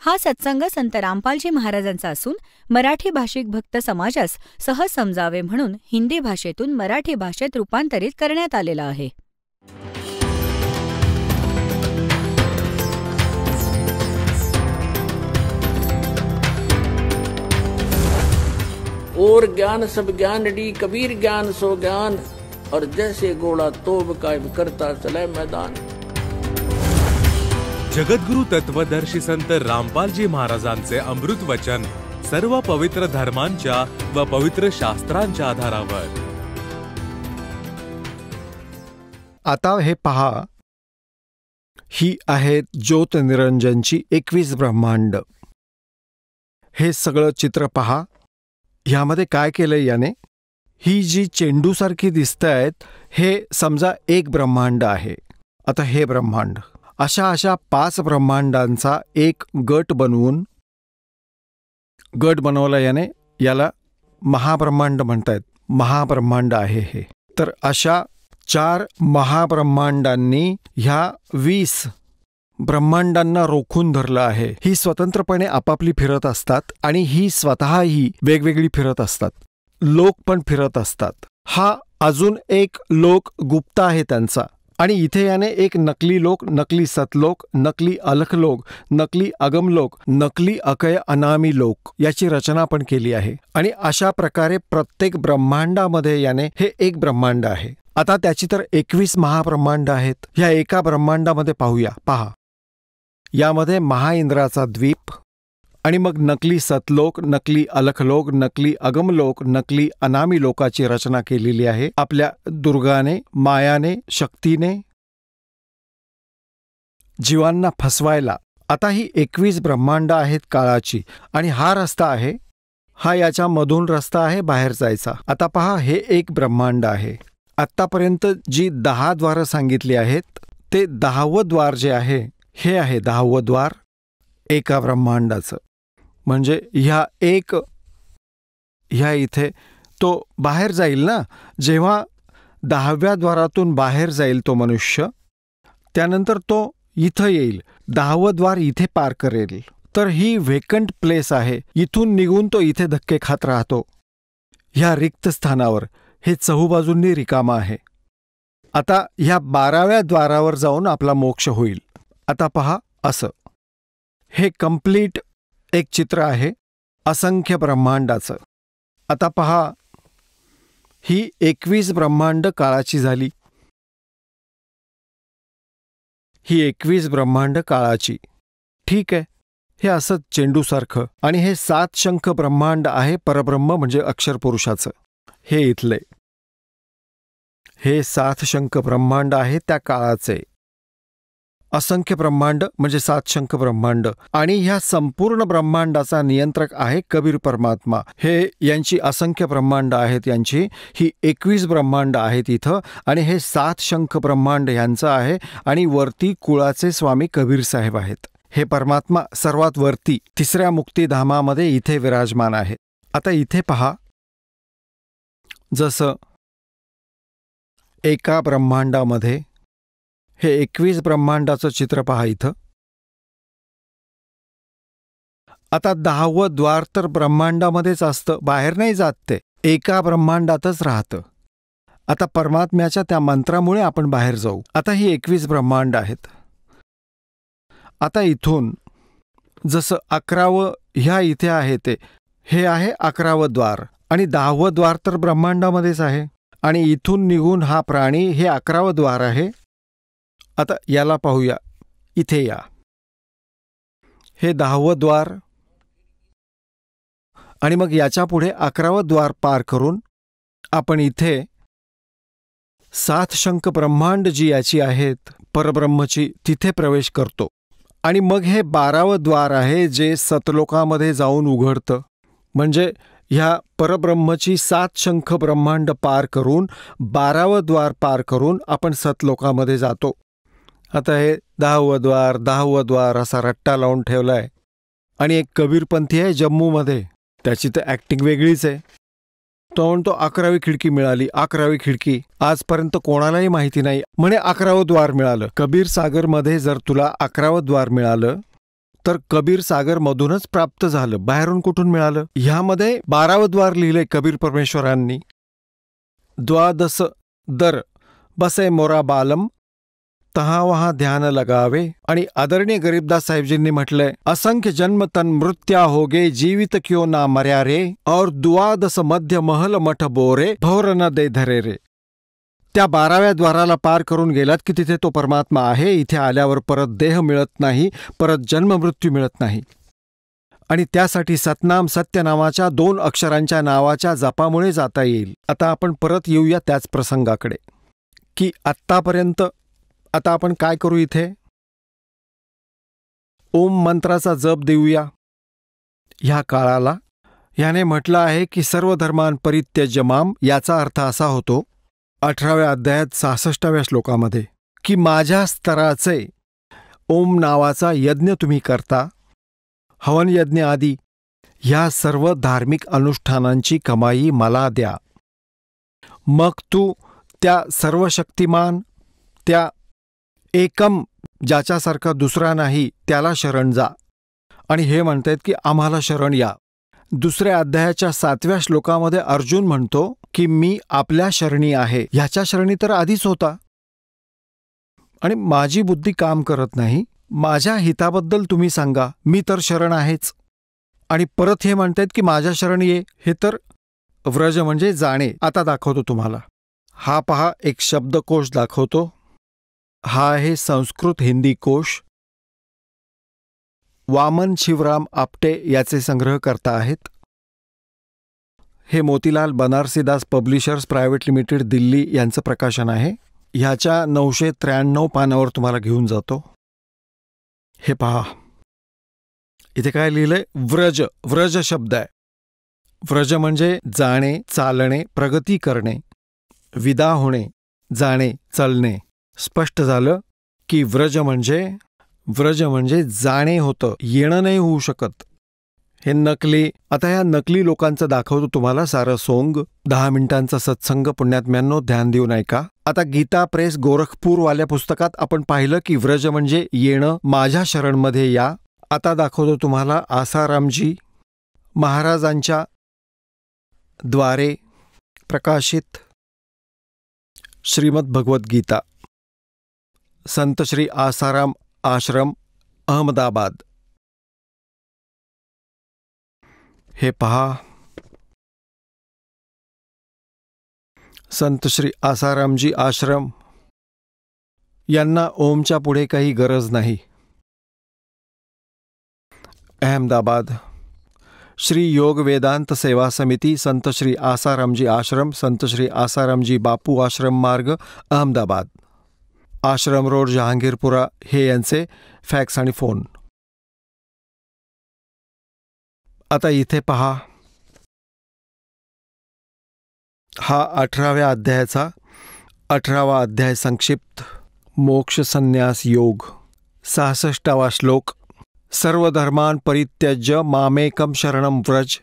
हा सत्संग संत रामपालजी महाराजांचा असून मराठी भाषिक भक्त समाजास सहज समजावे म्हणून हिंदी भाषेतून मराठी भाषेत रूपांतरित करण्यात आलेला आहे. और ज्ञान सब ज्ञान डी कबीर ज्ञान सो ज्ञान और जैसे घोड़ा तोब कायम करता चले मैदान. जगद्गुरु तत्वदर्शी संत रामपालजी महाराजांचे अमृत वचन सर्व पवित्र धर्मांच्या व पवित्र शास्त्रांच्या आधारावर. आता हे पहा, ही आहेत ज्योत निरंजनची 21 ब्रह्मांड. हे सगळं चित्र पहा. ह्यामध्ये काय केलंय याने, ही जी चेंडूसारखी दिसतायत हे समजा एक ब्रह्मांड आहे. आता हे ब्रह्मांड अशा 5 ब्रह्मांडांचा एक गट बनवला याने. याला महाब्रह्मांड म्हणतायत. महाब्रह्मांड आहे हे. तर अशा 4 महाब्रह्मांडांनी ह्या 20 ब्रह्मांडांना रोखून धरलं आहे. ही स्वतंत्रपणे आपापली फिरत असतात आणि ही स्वतःही वेगवेगळी फिरत असतात. लोक पण फिरत असतात. हा अजून एक लोक गुप्त आहे त्यांचा. आणि इथे याने एक नकली लोक, नकली सतलोक, नकली अलखलोक, नकली अगमलोक, नकली अकय अनामी लोक याची रचना पण केली आहे. आणि अशा प्रकारे प्रत्येक ब्रह्मांडामध्ये याने हे एक ब्रह्मांड आहे. आता त्याची तर 21 महाब्रह्मांड आहेत. ह्या एका ब्रह्मांडामध्ये पाहूया. पहा, यामध्ये महाइंद्राचा द्वीप आणि मग नकली सतलोक, नकली अलखलोक, नकली अगमलोक, नकली अनामी लोकाची रचना केलेली आहे आपल्या दुर्गाने, मायाने, शक्तीने जीवांना फसवायला. आता ही 21 ब्रह्मांड आहेत काळाची आणि हा रस्ता आहे, हा याच्यामधून रस्ता आहे बाहेर जायचा. आता पहा, हे एक ब्रह्मांड आहे. आत्तापर्यंत जी 10 द्वारं सांगितली आहेत ते 10वं द्वार जे आहे हे आहे 10वं द्वार एका ब्रह्मांडाचं. म्हणजे ह्या इथे तो बाहेर जाईल ना. जेव्हा 10व्या द्वारातून बाहेर जाईल तो मनुष्य, त्यानंतर तो इथं येईल. 10वं द्वार इथे पार करेल. तर ही व्हेकंट प्लेस आहे. इथून निघून तो इथे धक्के खात राहतो ह्या रिक्त स्थानावर. हे चहूबाजूंनी रिकामा आहे. आता ह्या 12व्या द्वारावर जाऊन आपला मोक्ष होईल. आता पहा, असं हे कंप्लीट एक चित्र आहे असंख्य ब्रह्मांडाचं. आता पहा, ही 21 ब्रह्मांड काळाची झाली. ही 21 ब्रह्मांड काळाची. ठीक आहे, हे असंच चेंडूसारखं. आणि हे 7 शंख ब्रह्मांड आहे परब्रह्म म्हणजे अक्षर पुरुषाचं. हे इथले हे 7 शंख ब्रह्मांड आहे त्या काळाचे. असंख्य ब्रह्मांड म्हणजे 7 शंख ब्रह्मांड. आणि ह्या संपूर्ण ब्रह्मांडाचा नियंत्रक आहे कबीर परमात्मा. हे यांची असंख्य ब्रह्मांड आहेत. यांची ही 21 ब्रह्मांड आहेत इथं. आणि हे 7 शंख ब्रह्मांड यांचं आहे. आणि वरती कुळाचे स्वामी कबीर साहेब आहेत. हे परमात्मा सर्वात वरती 3ऱ्या मुक्तिधामामध्ये इथे विराजमान आहेत. आता इथे पहा, जसं एका ब्रह्मांडामध्ये हे 21 ब्रह्मांडाचं चित्र पहा इथं. आता 10वं द्वार तर ब्रह्मांडामध्येच असतं, बाहेर नाही जात. ते एका ब्रह्मांडातच राहतं. आता परमात्म्याच्या त्या मंत्रामुळे आपण बाहेर जाऊ. आता ही 21 ब्रह्मांड आहेत. आता इथून जसं 11वं ह्या इथे आहे ते हे आहे 11वं द्वार. आणि 10वं द्वार तर ब्रह्मांडामध्येच आहे. आणि इथून निघून हा प्राणी हे 11वं द्वार आहे. आता याला पाहूया. इथे या, हे 10वं द्वार. आणि मग याच्या पुढे 11वं द्वार पार करून आपण इथे 7 शंख ब्रह्मांड जी याची आहेत परब्रह्मची तिथे प्रवेश करतो. आणि मग हे 12वं द्वार आहे जे सतलोकामध्ये जाऊन उघडतं. म्हणजे ह्या परब्रह्मची 7 शंख ब्रह्मांड पार करून 12वं द्वार पार करून आपण सतलोकामध्ये जातो. आता हे 10वं द्वार असा रट्टा लावून ठेवलाय. आणि एक कबीरपंथी आहे जम्मूमध्ये, त्याची तर ॲक्टिंग वेगळीच आहे. तो म्हणतो 11वी खिडकी मिळाली, 11वी खिडकी. आजपर्यंत कोणालाही माहिती नाही. म्हणे 11वं द्वार मिळालं. कबीर सागरमध्ये जर तुला 11वं द्वार मिळालं तर कबीर सागर मधूनच प्राप्त झालं, बाहेरून कुठून मिळालं? ह्यामध्ये 12वं द्वार लिहिलंय कबीर परमेश्वरांनी. द्वादश दर बसे मोरा बालम, तहा वहा ध्यान लगावे. आणि आदरणीय गरीबदास साहेबजींनी म्हटलंय, असंख्य जन्म तन मृत्या होगे, जीवित क्यों ना मर्या रे, और द्वादश मध्य महल मठ बोरे, भौर न दे धरे रे. त्या 12व्या द्वाराला पार करून गेलात की तिथे तो परमात्मा आहे. इथे आल्यावर परत देह मिळत नाही, परत जन्म मृत्यू मिळत नाही. आणि त्यासाठी सतनाम सत्य नावाच्या 2 अक्षरांच्या नावाच्या जपामुळे जाता येईल. आता आपण परत येऊया त्याच प्रसंगाकडे की आत्तापर्यंत आता आपण काय करू? इथे ओम मंत्राचा जप देऊया ह्या काळाला. याने म्हटलं आहे की सर्व धर्मान परित्यज्य माम. याचा अर्थ असा होतो 18व्या अध्यायात 66व्या श्लोकामध्ये की माझ्या स्तराचे ओम नावाचा यज्ञ तुम्ही करता, हवन यज्ञ आदी ह्या सर्व धार्मिक अनुष्ठानांची कमाई मला द्या. मग तू त्या सर्वशक्तिमान, त्या एकम ज्याच्यासारखा दुसरा नाही त्याला शरण जा. आणि हे म्हणतायत की आम्हाला शरण या. 2ऱ्या अध्यायाच्या 7व्या श्लोकामध्ये अर्जुन म्हणतो की मी आपल्या शरणी आहे. ह्याच्या शरणी तर आधीच होता आणि माझी बुद्धी काम करत नाही. माझ्या हिताबद्दल तुम्ही सांगा, मी तर शरण आहेच. आणि परत हे म्हणतायत की माझ्या शरण ये. हे तर व्रज म्हणजे जाणे. आता दाखवतो तुम्हाला. हा पहा, एक शब्दकोश दाखवतो. हा आहे संस्कृत हिंदी कोश. वामन शिवराम आपटे याचे संग्रह करता आहेत. हे Motilal Banarsidas publishers private limited Delhi यांचं प्रकाशन आहे. ह्याच्या 993 पानावर तुम्हाला घेऊन जातो. हे पहा, इथे काय लिहिलंय? व्रज. व्रज शब्द आहे. व्रज म्हणजे जाणे, चालणे, प्रगती करणे, विदा होणे, जाणे, चलणे. स्पष्ट झालं की व्रज म्हणजे जाणे होतं, येणं नाही होऊ शकत. हे नकली. आता ह्या नकली लोकांचं दाखवतो तुम्हाला सारं सोंग. 10 मिनिटांचा सत्संग पुण्यात्म्यांनो, ध्यान देऊन ऐका. आता गीता प्रेस गोरखपूरवाल्या पुस्तकात आपण पाहिलं की व्रज म्हणजे येणं, माझ्या शरणमध्ये या. आता दाखवतो तुम्हाला आसारामजी महाराजांच्या द्वारे प्रकाशित श्रीमद भगवद्गीता, संत श्री आसाराम आश्रम, अहमदाबाद. हे पहा, संत श्री आसारामजी आश्रम यांना ओमच्या पुढे काही गरज नाही. अहमदाबाद. श्री योग वेदांत सेवा समिती, संत श्री आसारामजी आश्रम, संत श्री आसारामजी बापू आश्रम मार्ग, अहमदाबाद. आश्रम रोड, जहांगीरपुरा. हे यांचे फॅक्स आणि फोन. आता इथे पहा, हा 18व्या अध्यायाचा 18वा अध्याय संक्षिप्त. मोक्ष संन्यास योग. 66वा श्लोक. सर्व धर्मान परित्यज्य मामेकम शरणम व्रज.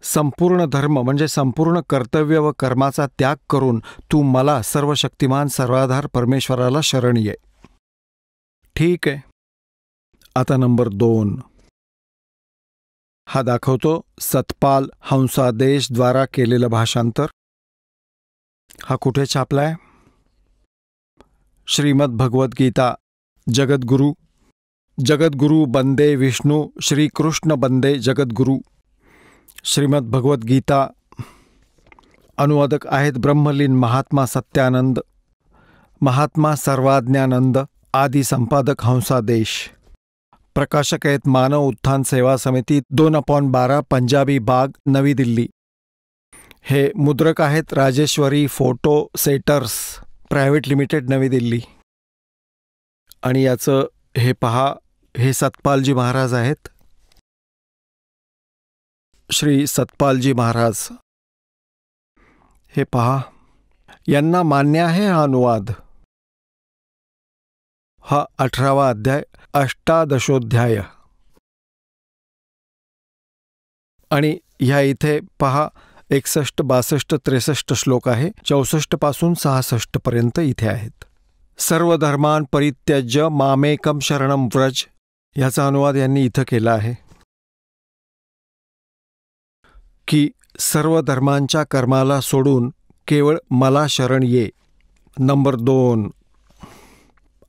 संपूर्ण धर्म म्हणजे संपूर्ण कर्तव्य व कर्माचा त्याग करून तू मला सर्वशक्तिमान सर्वाधार परमेश्वराला शरण ये. ठीक आहे. आता नंबर 2 हा दाखवतो सतपाल हंसादेश द्वारा केलेलं भाषांतर. हा कुठे छापलाय? श्रीमद भगवद्गीता जगद्गुरु. जगद्गुरु बंदे विष्णू, श्रीकृष्ण बंदे जगद्गुरु. श्रीमद भगवद्गीता. अनुवादक आहेत ब्रह्मलीन महात्मा सत्यानंद, महात्मा सर्वाज्ञानंद, आदी संपादक हंसादेश. प्रकाशक आहेत मानव उत्थान सेवा समिती, 2/12, पंजाबी बाग, नवी दिल्ली. हे मुद्रक आहेत Rajeshwari photo setters private limited, Navi Delhi. आणि याचं हे पहा, हे सतपालजी महाराज आहेत. श्री सतपालजी महाराज. हे पहा, यांना मान्य आहे हा अनुवाद. हा 18वा अध्याय, 18दशोध्याय. आणि ह्या इथे पहा 61, 62, 63 श्लोक आहे. 64 पासून 66 पर्यंत इथे आहेत. सर्व धर्मान परित्यज्य मामेकम शरणम व्रज. याचा अनुवाद यांनी इथं केला आहे की सर्व धर्मांच्या कर्माला सोडून केवळ मला शरण ये. नंबर 2.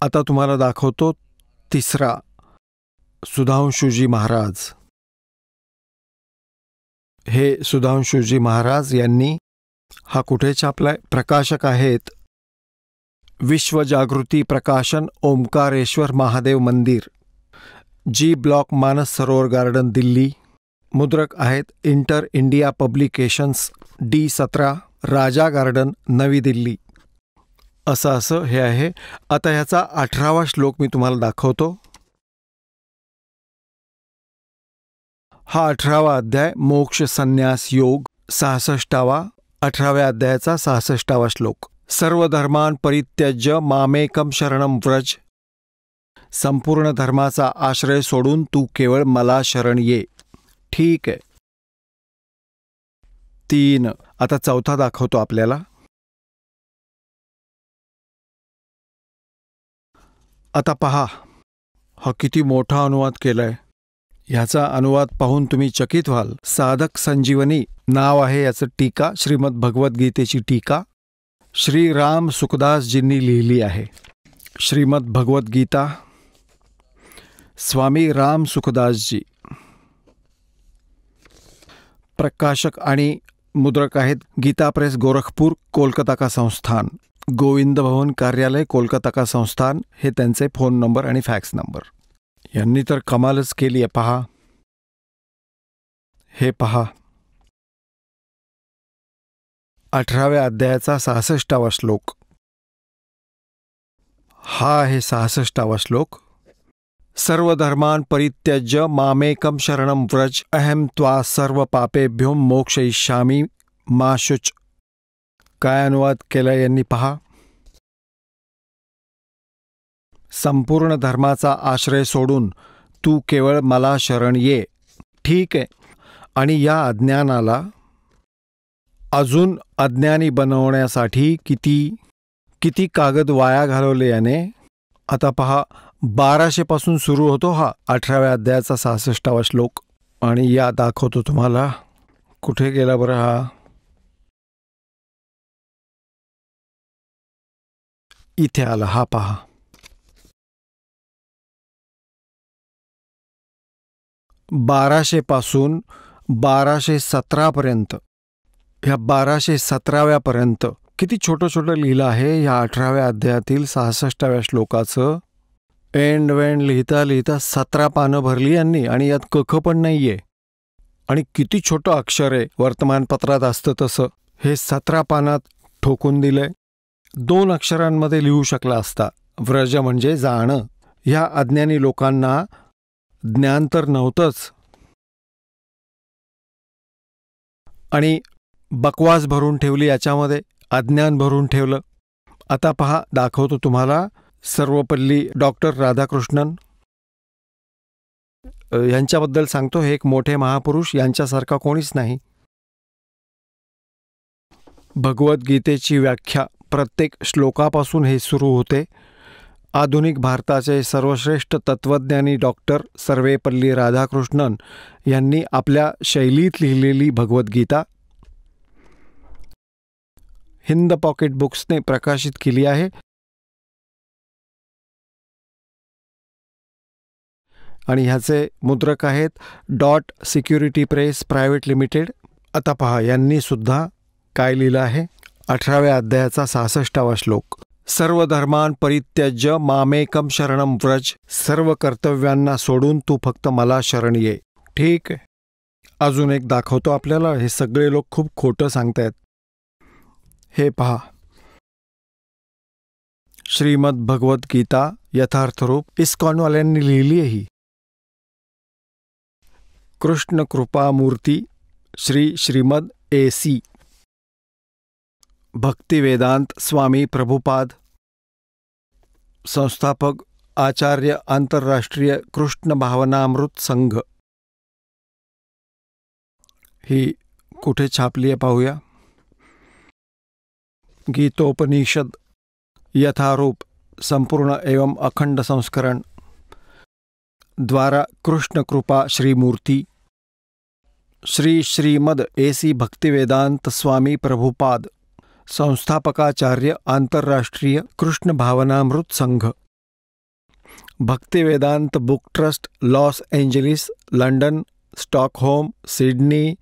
आता तुम्हाला दाखवतो तिसरा, सुधांशुजी महाराज. हे सुधांशुजी महाराज यांनी हा कुठे छापलाय? प्रकाशक आहेत विश्व जागृती प्रकाशन, ओंकारेश्वर महादेव मंदिर, जी ब्लॉक, मानस सरोवर गार्डन, दिल्ली. मुद्रक आहेत इंटर इंडिया पब्लिकेशन्स, D17, राजा गार्डन, नवी दिल्ली. असं हे आहे. आता ह्याचा 18वा श्लोक मी तुम्हाला दाखवतो. हा 18वा अध्याय मोक्ष संन्यास योग, 66वा, 18व्या अध्यायाचा 66वा श्लोक. सर्व धर्मान परित्यज्य मामेकम शरणम व्रज. संपूर्ण धर्माचा आश्रय सोडून तू केवळ मला शरण ये. ठीक आहे. 3. आता चौथा दाखवतो आपल्याला. आता पहा, हा किती मोठा अनुवाद केलाय. ह्याचा अनुवाद पाहून तुम्ही चकित व्हाल. साधक संजीवनी नाव आहे याचं. टीका, श्रीमद भगवद्गीतेची टीका श्री राम सुखदासजींनी लिहिली आहे. श्रीमद भगवद्गीता, स्वामी राम सुखदासजी. प्रकाशक आणि मुद्रक आहेत गीता प्रेस, गोरखपूर, कोलकाता का संस्थान. गोविंद भवन कार्यालय, कोलकाता का संस्थान. हे त्यांचे फोन नंबर आणि फॅक्स नंबर. यांनी तर कमालच केली आहे. पहा, हे पहा, 18व्या अध्यायाचा 66वा श्लोक. हा आहे 66वा श्लोक. सर्व धर्मान परित्यज्य मामेकम शरणम व्रज, अहम त्वा सर्व पापेभ्यो मोक्षयिष्यामि मा शुच. काय अनुवाद केला यांनी पहा. संपूर्ण धर्माचा आश्रय सोडून तू केवळ मला शरण ये. ठीक आहे. आणि या अज्ञानाला अजून अज्ञानी बनवण्यासाठी किती कागद वाया घालवले याने. आता पहा, 1200 पासून सुरू होतो हा 18व्या अध्यायाचा 66वा श्लोक. आणि या दाखवतो तुम्हाला. कुठे गेला बरं हा? इथे आला. हा पहा, 1200 पासून 1217 पर्यंत, ह्या 1217व्यापर्यंत किती छोटं लिहिलं आहे. या 18व्या अध्यायातील 66व्या श्लोकाचं एंड वेंड लिहिता लिहिता 17 पानं भरली यांनी. आणि यात कख पण नाहीये. आणि किती छोटं अक्षर आहे. वर्तमानपत्रात असतं तसं हे 17 पानात ठोकून दिलंय. 2 अक्षरांमध्ये लिहू शकला असता. व्रज म्हणजे जाणं. ह्या अज्ञानी लोकांना ज्ञान तर नव्हतंच, आणि बकवास भरून ठेवली याच्यामध्ये, अज्ञान भरून ठेवलं. आता पहा, दाखवतो तुम्हाला. सर्वपल्ली डॉक्टर राधाकृष्णन यांच्याबद्दल सांगतो. हे एक मोठे महापुरुष, यांच्यासारखा कोणीच नाही. भगवद्गीतेची व्याख्या प्रत्येक श्लोकापासून हे सुरू होते. आधुनिक भारताचे सर्वश्रेष्ठ तत्त्वज्ञानी डॉक्टर सर्वेपल्ली राधाकृष्णन यांनी आपल्या शैलीत लिहिलेली भगवद्गीता हिंद पॉकेट बुक्सने प्रकाशित केली आहे. आणि ह्याचे मुद्रक आहेत .सिक्युरिटी प्रेस प्रायव्हेट लिमिटेड. आता पहा, यांनी सुद्धा काय लिहिलं आहे. 18व्या अध्यायाचा 66वा श्लोक. सर्व धर्मान परित्यज्य मामेकम शरणम व्रज. सर्व कर्तव्यांना सोडून तू फक्त मला शरण ये. ठीक आहे. अजून एक दाखवतो आपल्याला. हे सगळे लोक खूप खोटं सांगतायत. हे पहा, श्रीमद भगवद्गीता यथार्थरूप इस्कॉनवाल्यांनी लिहिली आहे ही. कृष्ण कृपा मूर्ती श्री श्रीमद AC भक्ती वेदांत स्वामी प्रभुपाद, संस्थापक आचार्य आंतरराष्ट्रीय कृष्ण भावनामृत संघ. ही कुठे छापली आहे पाहूया. गीतोपनिषद यथारूप संपूर्ण एवं अखंड संस्करण, द्वारा कृष्ण कृपा श्रीमूर्ती श्री श्रीमद एसी भक्तिवेदांत स्वामी प्रभुपाद संस्थापकाचार्य आंतरराष्ट्रीय कृष्ण भावनामृत संघ Bhaktivedanta book trust Los Angeles London Stockholm Sydney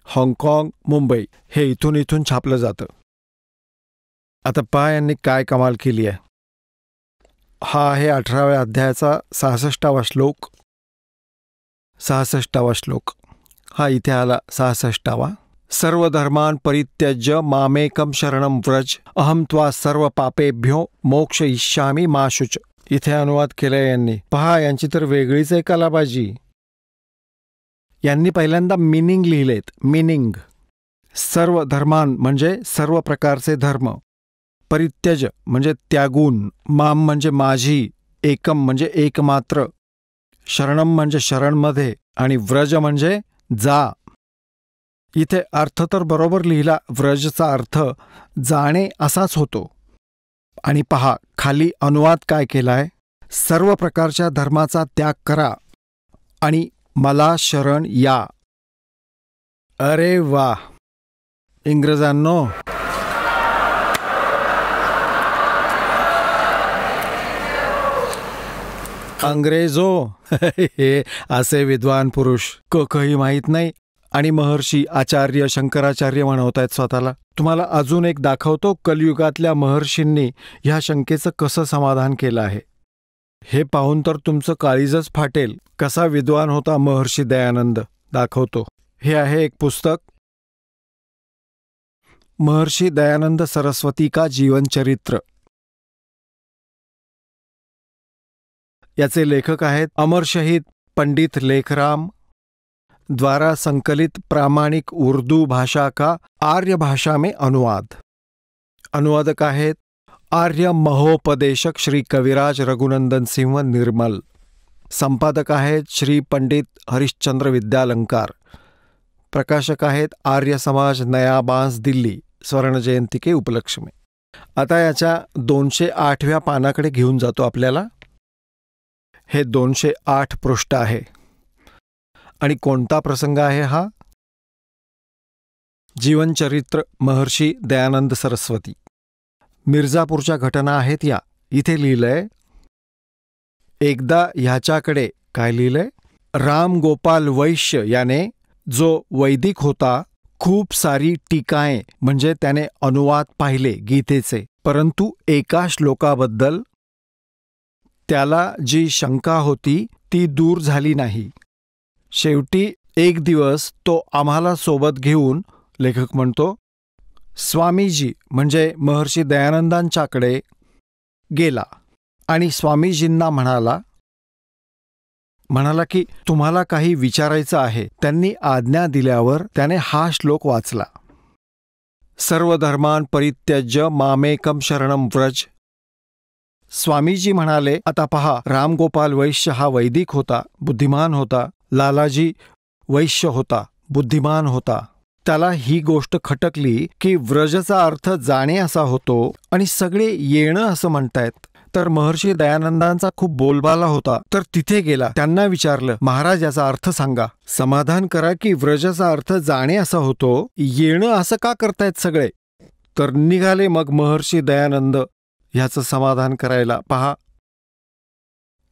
हाँगकाँग मुंबई हे इथून छापलं जातं. आता पहा यांनी काय कमाल केली आहे. हा आहे 18व्या अध्यायाचा 66वा श्लोक. 66वा श्लोक हा इथे आला 66वा. सर्व धर्मान परित्यज्य मामेकम शरणम व्रज अहम त्वा सर्व पापेभ्यो मोक्षयिष्यामि मा शुच. इथे अनुवाद केलाय यांनी. पहा यांची तर वेगळीच आहे कलाबाजी. यांनी पहिल्यांदा मिनिंग लिहिलेत. मिनिंग सर्व धर्मान म्हणजे सर्व प्रकारचे धर्म, परित्यज म्हणजे त्यागून, माम म्हणजे माझी, एकम म्हणजे एकमात्र, शरणम म्हणजे शरणमध्ये आणि व्रज म्हणजे जा. इथे अर्थ तर बरोबर लिहिला. व्रजचा अर्थ जाणे असाच होतो. आणि पहा खाली अनुवाद काय केलाय. सर्व प्रकारच्या धर्माचा त्याग करा आणि मला शरण या. अरे वा इंग्रजांनो, अंग्रेजो हे असे विद्वान पुरुष काही माहीत नाही आणि महर्षी आचार्य शंकराचार्य म्हणवतायत स्वतःला. तुम्हाला अजून एक दाखवतो कलियुगातल्या महर्षींनी ह्या शंकेचं कसं समाधान केलं आहे. हे पाहून तर तुमचं काळीजच फाटेल. कसा विद्वान होता महर्षी दयानंद. दाखवतो. हे आहे एक पुस्तक, महर्षी दयानंद सरस्वती का जीवनचरित्र. याचे लेखक आहेत अमर शहीद पंडित लेखराम द्वारा संकलित प्रामाणिक उर्दू भाषा का आर्य भाषा में अनुवाद. अनुवादक आहेत आर्य महोपदेशक श्री कविराज रघुनंदन सिंह निर्मल. संपादक आहेत श्री पंडित हरिश्चंद्र विद्यालंकार. प्रकाशक आहेत आर्य समाज नया बांस दिल्ली स्वर्ण जयंती के उपलक्ष्य में. आता याच्या 208व्या पानाकडे घेऊन जातो आपल्याला. हे 208 पृष्ठ आहे. आणि कोणता प्रसंग आहे हा. जीवनचरित्र महर्षी दयानंद सरस्वती. मिर्झापूरच्या घटना आहेत या. इथे लिहिलंय एकदा ह्याच्याकडे काय लिहिलंय. राम गोपाल वैश्य याने जो वैदिक होता खूप सारी टीकाएं म्हणजे त्याने अनुवाद पाहिले गीतेचे, परंतु एका श्लोकाबद्दल त्याला जी शंका होती ती दूर झाली नाही. शेवटी एक दिवस तो आम्हाला सोबत घेऊन लेखक म्हणतो स्वामीजी म्हणजे महर्षी दयानंदांच्याकडे गेला आणि स्वामीजींना म्हणाला की तुम्हाला काही विचारायचं आहे. त्यांनी आज्ञा दिल्यावर त्याने हा श्लोक वाचला. सर्व धर्मान परित्यज्य मामेकम शरणम व्रज. स्वामीजी म्हणाले आता पहा रामगोपाल वैश्य हा वैदिक होता, बुद्धिमान होता. लालाजी वैश्य होता, बुद्धिमान होता. त्याला ही गोष्ट खटकली की व्रजचा अर्थ जाणे असा होतो आणि सगळे येणं असं म्हणतायत. तर महर्षी दयानंदांचा खूप बोलबाला होता. तर तिथे गेला. त्यांना विचारलं महाराज याचा अर्थ सांगा. समाधान करा की व्रजचा अर्थ जाणे असा होतो, येणं असं का करतायत सगळे. तर निघाले मग महर्षी दयानंद ह्याचं समाधान करायला. पहा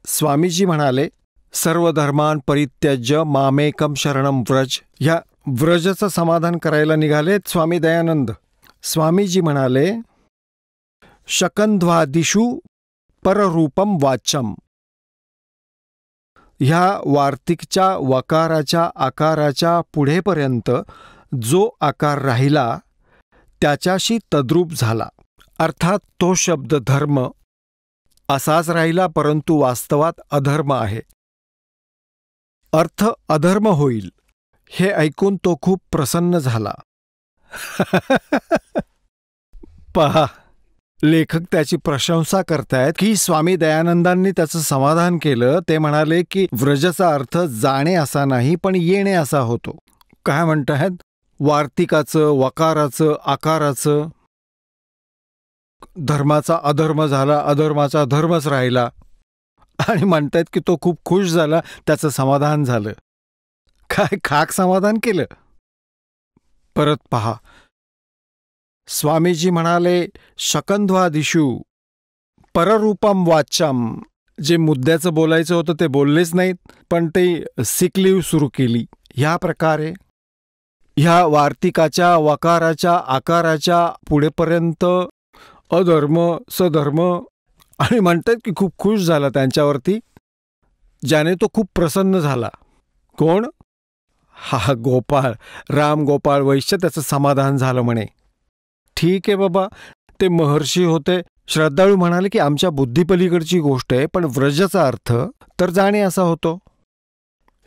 स्वामीजी म्हणाले सर्व धर्मान परित्यज्य मामेकम शरणम व्रज. ह्या व्रजचं समाधान करायला निघालेत स्वामी दयानंद. स्वामीजी म्हणाले शकंध्वादिषु पररूपम वाच्यम. ह्या वार्तिकच्या वकाराच्या आकाराच्या पुढेपर्यंत जो आकार राहिला त्याच्याशी तद्रूप झाला. अर्थात तो शब्द धर्म असाच राहिला, परंतु वास्तवात अधर्म आहे. अर्थ अधर्म होईल हे ऐकून तो खूप प्रसन्न झाला. पहा लेखक त्याची प्रशंसा करतायत की स्वामी दयानंदांनी त्याचं समाधान केलं. ते म्हणाले की व्रजचा अर्थ जाणे असा नाही पण येणे असा होतो. काय म्हणतायत वार्तिकाचं वकाराचं आकाराचं धर्माचा अधर्म झाला, अधर्माचा धर्मच राहिला आणि म्हणतायत की तो खूप खुश झाला, त्याचं समाधान झालं. काय खाक समाधान केलं? परत पहा, स्वामीजी म्हणाले शकंध्वा दिशू पररूपम वाच्यम. जे मुद्द्याचं बोलायचं होतं ते बोललेच नाहीत, पण ते सिकलीव सुरू केली. ह्या प्रकारे ह्या वार्तिकाच्या वकाराच्या आकाराच्या पुढेपर्यंत अधर्म सधर्म, आणि म्हणतात की खूप खुश झाला त्यांच्यावरती, ज्याने तो खूप प्रसन्न झाला. कोण? हा गोपाळ, राम गोपाळ वैश्य, त्याचं समाधान झालं म्हणे. ठीक आहे बाबा, ते महर्षी होते, श्रद्धाळू म्हणाले की आमच्या बुद्धीपलीकडची गोष्ट आहे, पण व्रजचा अर्थ तर जाणे असा होतो.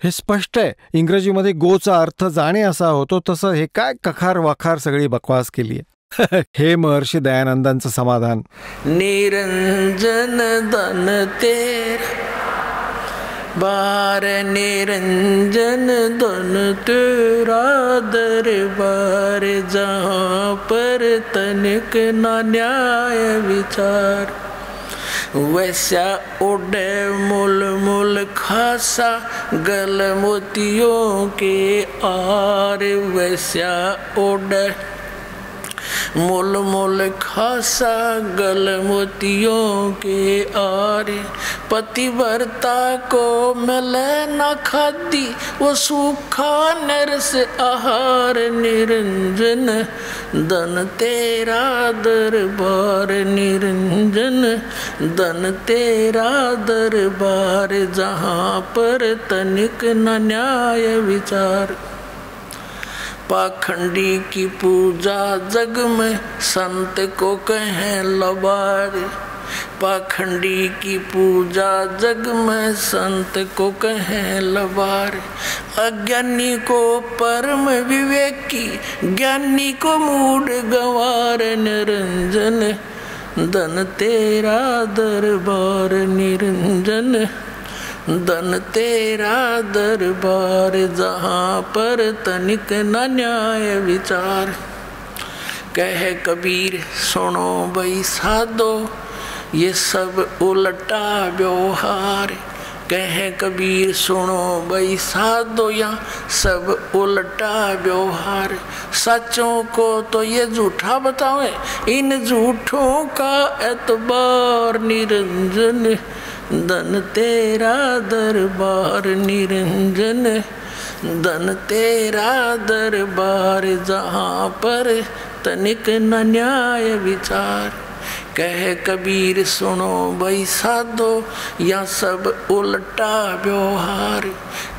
हे स्पष्ट आहे. इंग्रजीमध्ये गोचा अर्थ जाणे असा होतो, तसं हे काय कखार वाखार सगळी बकवास केली आहे. हे महर्षी दयानंदांचं समाधान. निरंजन धन तेरा बार, निरंजन धन तेरा दरबार, जहाँ पर तनिक ना न्याय विचार, वैसा उड़े मुल मुल खासा गल मोतियों के आर, वैसा उड़े मुल मुल खासा गल मोतियों के आर, पतिव्रता को मिले न खादी वो सूखा नरस आहार, निरंजन धन तेरा दरबार, निरंजन धन तेरा दरबार, जहाँ पर तनिक न न्याय विचार, पाखंडी की पूजा जग में संत को कहें लबार, पाखंडी की पूजा जग में संत को कहें लबार, अज्ञानी को परम विवेकी, ज्ञानी को मूढ़ गंवार, निरंजन धन तेरा दरबार, निरंजन धन तेरा दरबार, जहाँ पर तनिक न न्याय विचार, कहे कबीर सुनो भाई साधो ये सब उल्टा व्यवहार, कहे कबीर सुनो भाई साधो यहाँ सब उल्टा व्यवहार, सच्चों को तो ये झूठा बतावे, इन झूठों का एतबार, निरंजन धन तेरा दरबार, निरंजन धन तेरा दरबार, जहाँ पर तनिक न न्याय विचार, कहे कबीर सुनो भाई साधो या सब उल्टा व्यवहार,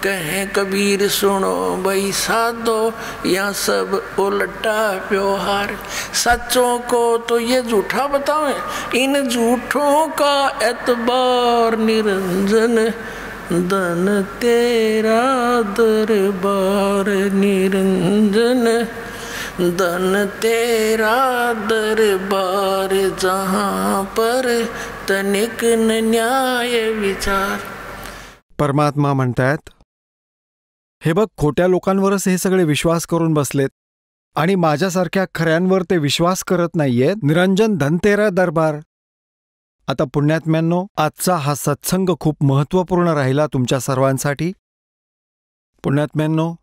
कहे कबीर सुनो भाई साधो या सब उल्टा व्यवहार, सच्चों को तो ये झूठा बतावे, इन झूठों का एतबार, निरंजन धन तेरा दरबार, निरंजन धन तेरा दरबार, जहाँ पर तनिक न न्याय विचार. परमात्मा म्हणतायत, हे बघ, खोट्या लोकांवरच हे सगळे विश्वास करून बसलेत आणि माझ्यासारख्या खऱ्यांवर ते विश्वास करत नाहीयेत. निरंजन धन तेरा दरबार. आता पुण्यात्म्यांनो, आजचा हा सत्संग खूप महत्त्वपूर्ण राहिला तुमच्या सर्वांसाठी. पुण्यात्म्यांनो,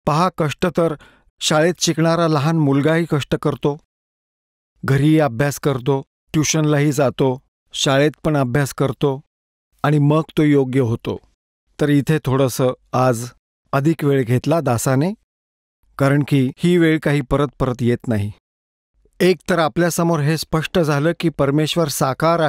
पहा, कष्ट तर शाळेत शिकणारा लहान मुलगाही कष्ट करतो, घरीही अभ्यास करतो, ट्युशनलाही जातो, शाळेत पण अभ्यास करतो आणि मग तो योग्य होतो. तर इथे थोडंसं आज अधिक वेळ घेतला दासाने, कारण की ही वेळ काही परत परत येत नाही. एक तर आपल्यासमोर हे स्पष्ट झालं की परमेश्वर साकार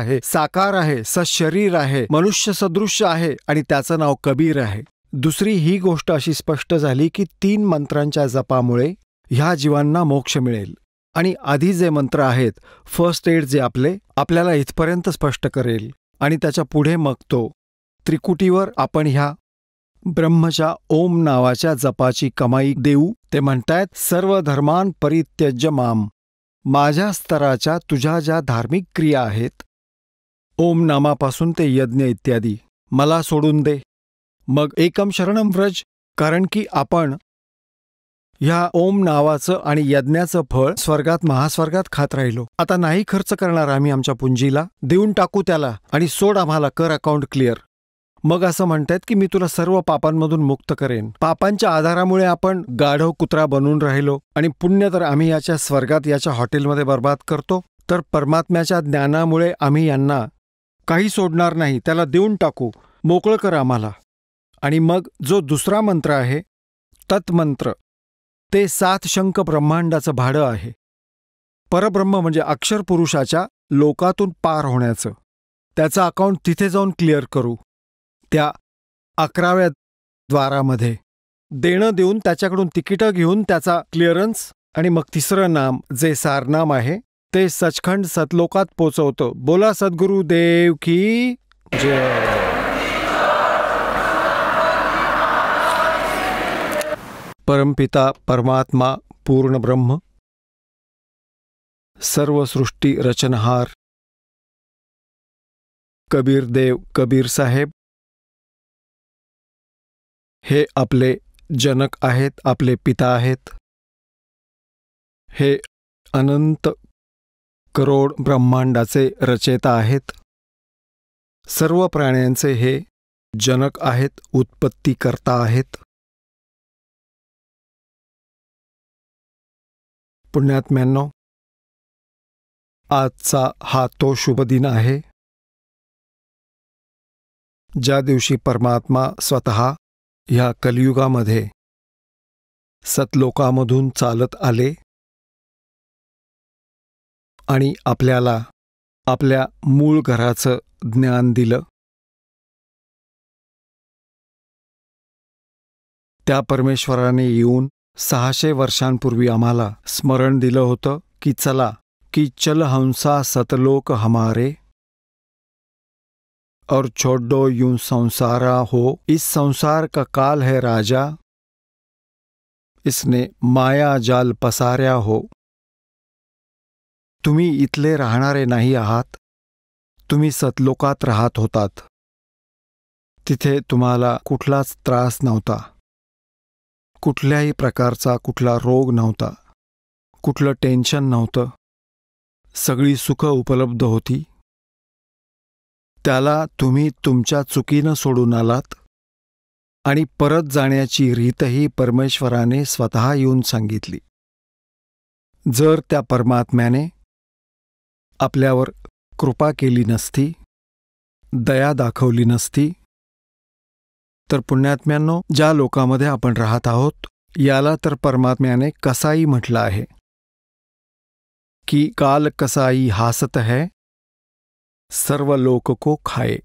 आहे, सशरीर आहे, मनुष्य सदृश्य आहे आणि त्याचं नाव कबीर आहे. दुसरी ही गोष्ट अशी स्पष्ट झाली की 3 मंत्रांच्या जपामुळे ह्या जीवांना मोक्ष मिळेल. आणि आधी जे मंत्र आहेत, फर्स्ट एड जे आपल्याला इथपर्यंत स्पष्ट करेल, आणि त्याच्या पुढे मग तो त्रिकुटीवर आपण ह्या ब्रह्मच्या ओम नावाच्या जपाची कमाई देऊ. ते म्हणतायत, सर्व धर्मान परित्यज्य माम, माझ्या स्तराच्या तुझ्या ज्या धार्मिक क्रिया आहेत, ओम नामापासून ते यज्ञ इत्यादी, मला सोडून दे. मग एकम शरणम व्रज, कारण की आपण ह्या ओम नावाचं आणि यज्ञाचं फळ स्वर्गात महास्वर्गात खात राहिलो. आता नाही खर्च करणार आम्ही आमच्या पुंजीला, देऊन टाकू त्याला आणि सोड आम्हाला, कर अकाउंट क्लिअर. मग असं म्हणतायत की मी तुला सर्व पापांमधून मुक्त करेन. पापांच्या आधारामुळे आपण गाढव कुत्रा बनून राहिलो आणि पुण्य तर आम्ही याच्या स्वर्गात याच्या हॉटेलमध्ये बर्बाद करतो. तर परमात्म्याच्या ज्ञानामुळे आम्ही यांना काही सोडणार नाही, त्याला देऊन टाकू, मोकळं कर आम्हाला. आणि मग जो दुसरा मंत्र आहे तत्मंत्र, ते 7 शंख ब्रह्मांडाचं भाडं आहे. परब्रह्म म्हणजे अक्षर पुरुषाच्या लोकातून पार होण्याचं. त्याचं अकाउंट तिथे जाऊन क्लिअर करू, त्या 11व्या द्वारामध्ये देणं देऊन त्याच्याकडून तिकीटं घेऊन त्याचा क्लिअरन्स. आणि मग तिसरं नाम जे सारनाम आहे ते सचखंड सतलोकात पोचवतं. बोला सद्गुरुदेव की जय. परमपिता परमात्मा पूर्ण ब्रह्म, सर्व सृष्टी रचनहार कबीर देव कबीर साहेब हे आपले जनक आहेत, आपले पिता आहेत. हे अनंत करोड ब्रह्मांडाचे रचयिता आहेत. सर्व प्राण्यांचे हे जनक आहेत, उत्पत्तीकर्ता आहेत. पुण्यात्म्यांनो, आजचा हा तो शुभ दिन आहे ज्या दिवशी परमात्मा स्वतः ह्या कलियुगामध्ये सतलोकामधून चालत आले आणि आपल्याला आपल्या मूळ घराचं ज्ञान दिलं. त्या परमेश्वराने येऊन 600 वर्षांपूर्वी आम्हाला स्मरण दिलं होतं की चला कि चल हंसा सतलोक हमारे और छोड़ दो यूं संसारा हो. इस संसार का काल है राजा, इसने माया जाल पसाऱ्या हो. तुम्ही इथले राहणारे नाही आहात, तुम्ही सतलोकात राहत होतात. तिथे तुम्हाला कुठलाच त्रास नव्हता, कुठल्याही प्रकारचा कुठला रोग नव्हता, कुठलं टेन्शन नव्हतं. सगळी सुख उपलब्ध होती. त्याला तुम्ही तुमच्या चुकीनं सोडून आलात आणि परत जाण्याची रीतही परमेश्वराने स्वतः येऊन सांगितली. जर त्या परमात्म्याने आपल्यावर कृपा केली नसती, दया दाखवली नसती, तर पुण्यात्म्यांनो, ज्या लोकामध्ये आपण राहत आहोत याला तर परमात्म्याने कसाई म्हटलं आहे की काल कसाई हासत है, सर्व लोक को खाए.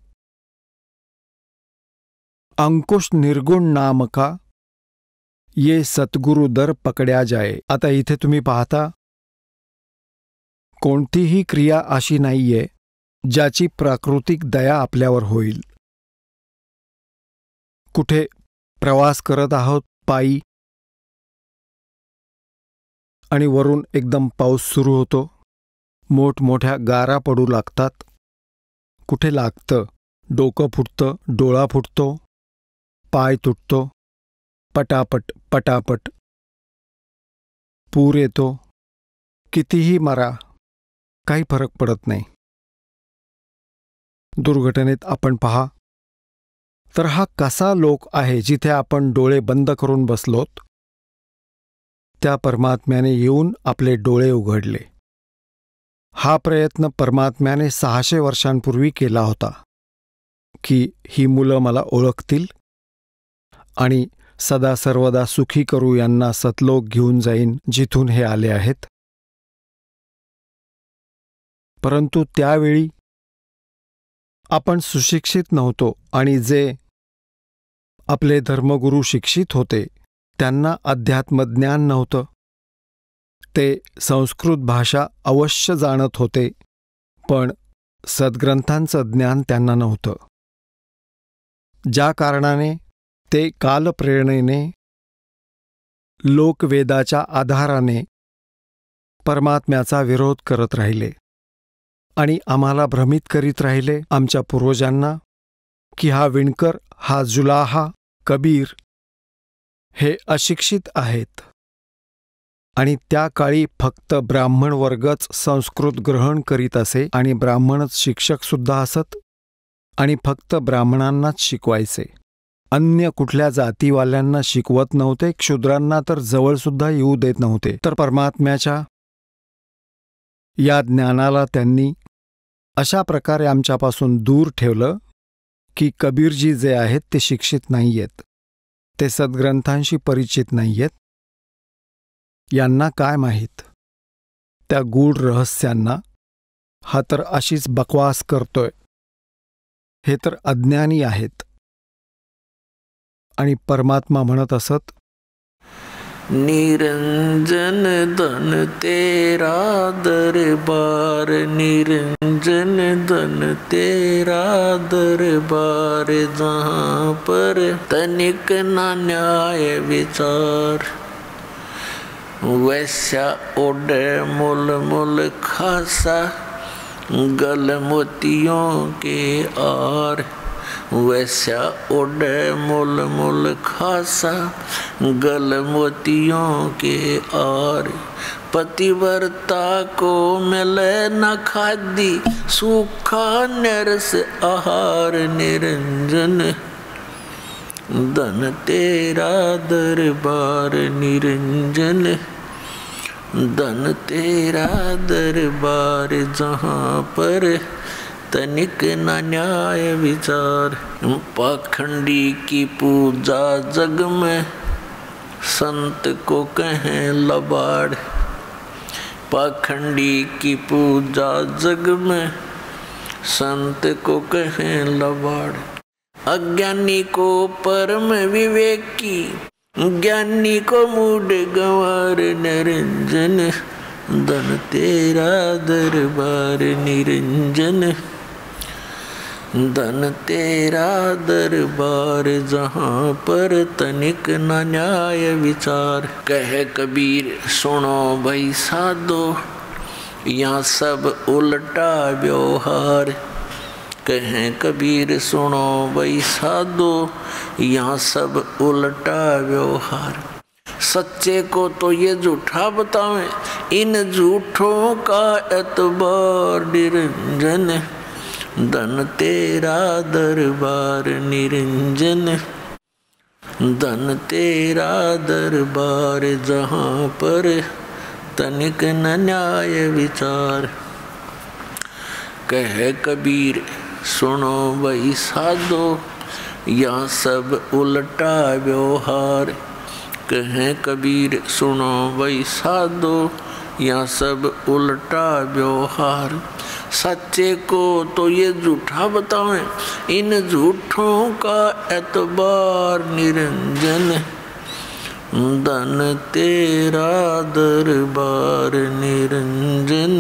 अंकुश निर्गुण नाम का ये सद्गुरु दर पकड्या जाए. आता इथे तुम्ही पाहता, कोणतीही क्रिया अशी नाहीये ज्याची प्राकृतिक दया आपल्यावर होईल. कुठे प्रवास करत आहोत पायी आणि वरून एकदम पाऊस सुरू होतो, मोठमोठ्या गारा पडू लागतात. कुठे लागतं, डोकं फुटतं, डोळा फुटतो, पाय तुटतो, पटापट पटापट पूर येतो. कितीही मारा, काही फरक पडत नाही. दुर्घटनेत आपण पहा तर हा कसा लोक आहे जिथे आपण डोळे बंद करून बसलोत. त्या परमात्म्याने येऊन आपले डोळे उघडले. हा प्रयत्न परमात्म्याने 600 वर्षांपूर्वी केला होता की ही मुलं मला ओळखतील आणि सदा सर्वदा सुखी करू यांना सतलोक घेऊन जाईन जिथून हे आले आहेत. परंतु त्यावेळी आपण सुशिक्षित नव्हतो आणि जे आपले धर्मगुरू शिक्षित होते त्यांना अध्यात्मज्ञान नव्हतं. ते संस्कृत भाषा अवश्य जाणत होते, पण सद्ग्रंथांचं ज्ञान त्यांना नव्हतं. ज्या कारणाने ते कालप्रेरणेने लोकवेदाच्या आधाराने परमात्म्याचा विरोध करत राहिले आणि आम्हाला भ्रमित करीत राहिले, आमच्या पूर्वजांना, की हा विणकर, हा जुलाहा, कबीर हे अशिक्षित आहेत आणि त्या काळी फक्त ब्राह्मण वर्गच संस्कृत ग्रहण करीत असे आणि ब्राह्मणच शिक्षक सुद्धा असत आणि फक्त ब्राह्मणांनाच शिकवायचे. अन्य कुठल्या जातीवाल्यांना शिकवत नव्हते, क्षुद्रांना तर जवळसुद्धा येऊ देत नव्हते. तर परमात्म्याच्या या ज्ञानाला त्यांनी अशा प्रकारे आमच्यापासून दूर ठेवलं की कबीरजी जे आहेत ते शिक्षित नाही आहेत, ते सद्ग्रंथांशी परिचित नाही आहेत. यांना काय माहीत त्या गूढ रहस्यांना? हा तर अशीच बकवास करतोय. हे तर अज्ञानी आहेत. आणि परमात्मा म्हणत असत, निरंजन धन तेरा दरबार, निरंजन धन तेरा दरबार, जहाँ पर तनिक ना न्याय विचार, वैसा ओढ़े मुल मुल खासा, गल मोतियों के आर, वैसा ओढ़े मुल मुल खासा, गल मोतियों के आर, पतिव्रता को मिले न खादी, सूखा नरस आहार, निरंजन धन तेरा दरबार, निरंजन धन तेरा दरबार, जहाँ पर तनिक न न्याय विचार, पाखंडी की पूजा जग में संत को कहें लबाड़, पाखंडी की पूजा जग में संत को कहें लबाड़, अज्ञानी को परम विवेकी, ज्ञानी को मूढ़ गंवार, निरंजन धन तेरा दरबार, निरंजन धन तेरा दरबार, जहाँ पर तनिक न न्याय विचार, कहे कबीर सुनो भाई साधो, यहाँ सब उल्टा व्यवहार, कहे कबीर सुनो भाई साधो, यहाँ सब उल्टा व्यवहार, सच्चे को तो ये झूठा बतावें, इन झूठों का एतबार, निरंजन धन तेरा दरबार, निरंजन धन तेरा दरबार, जहाँ पर तनिक न न्याय विचार, कहे कबीर सुनो भाई साधो, यहाँ सब उल्टा व्यवहार, कहे कबीर सुनो भाई साधो, यहाँ सब उल्टा व्यवहार, सच्चे को तो ये झूठा बतावें, इन झूठों का एतबार, निरंजन धन तेरा दरबार, निरंजन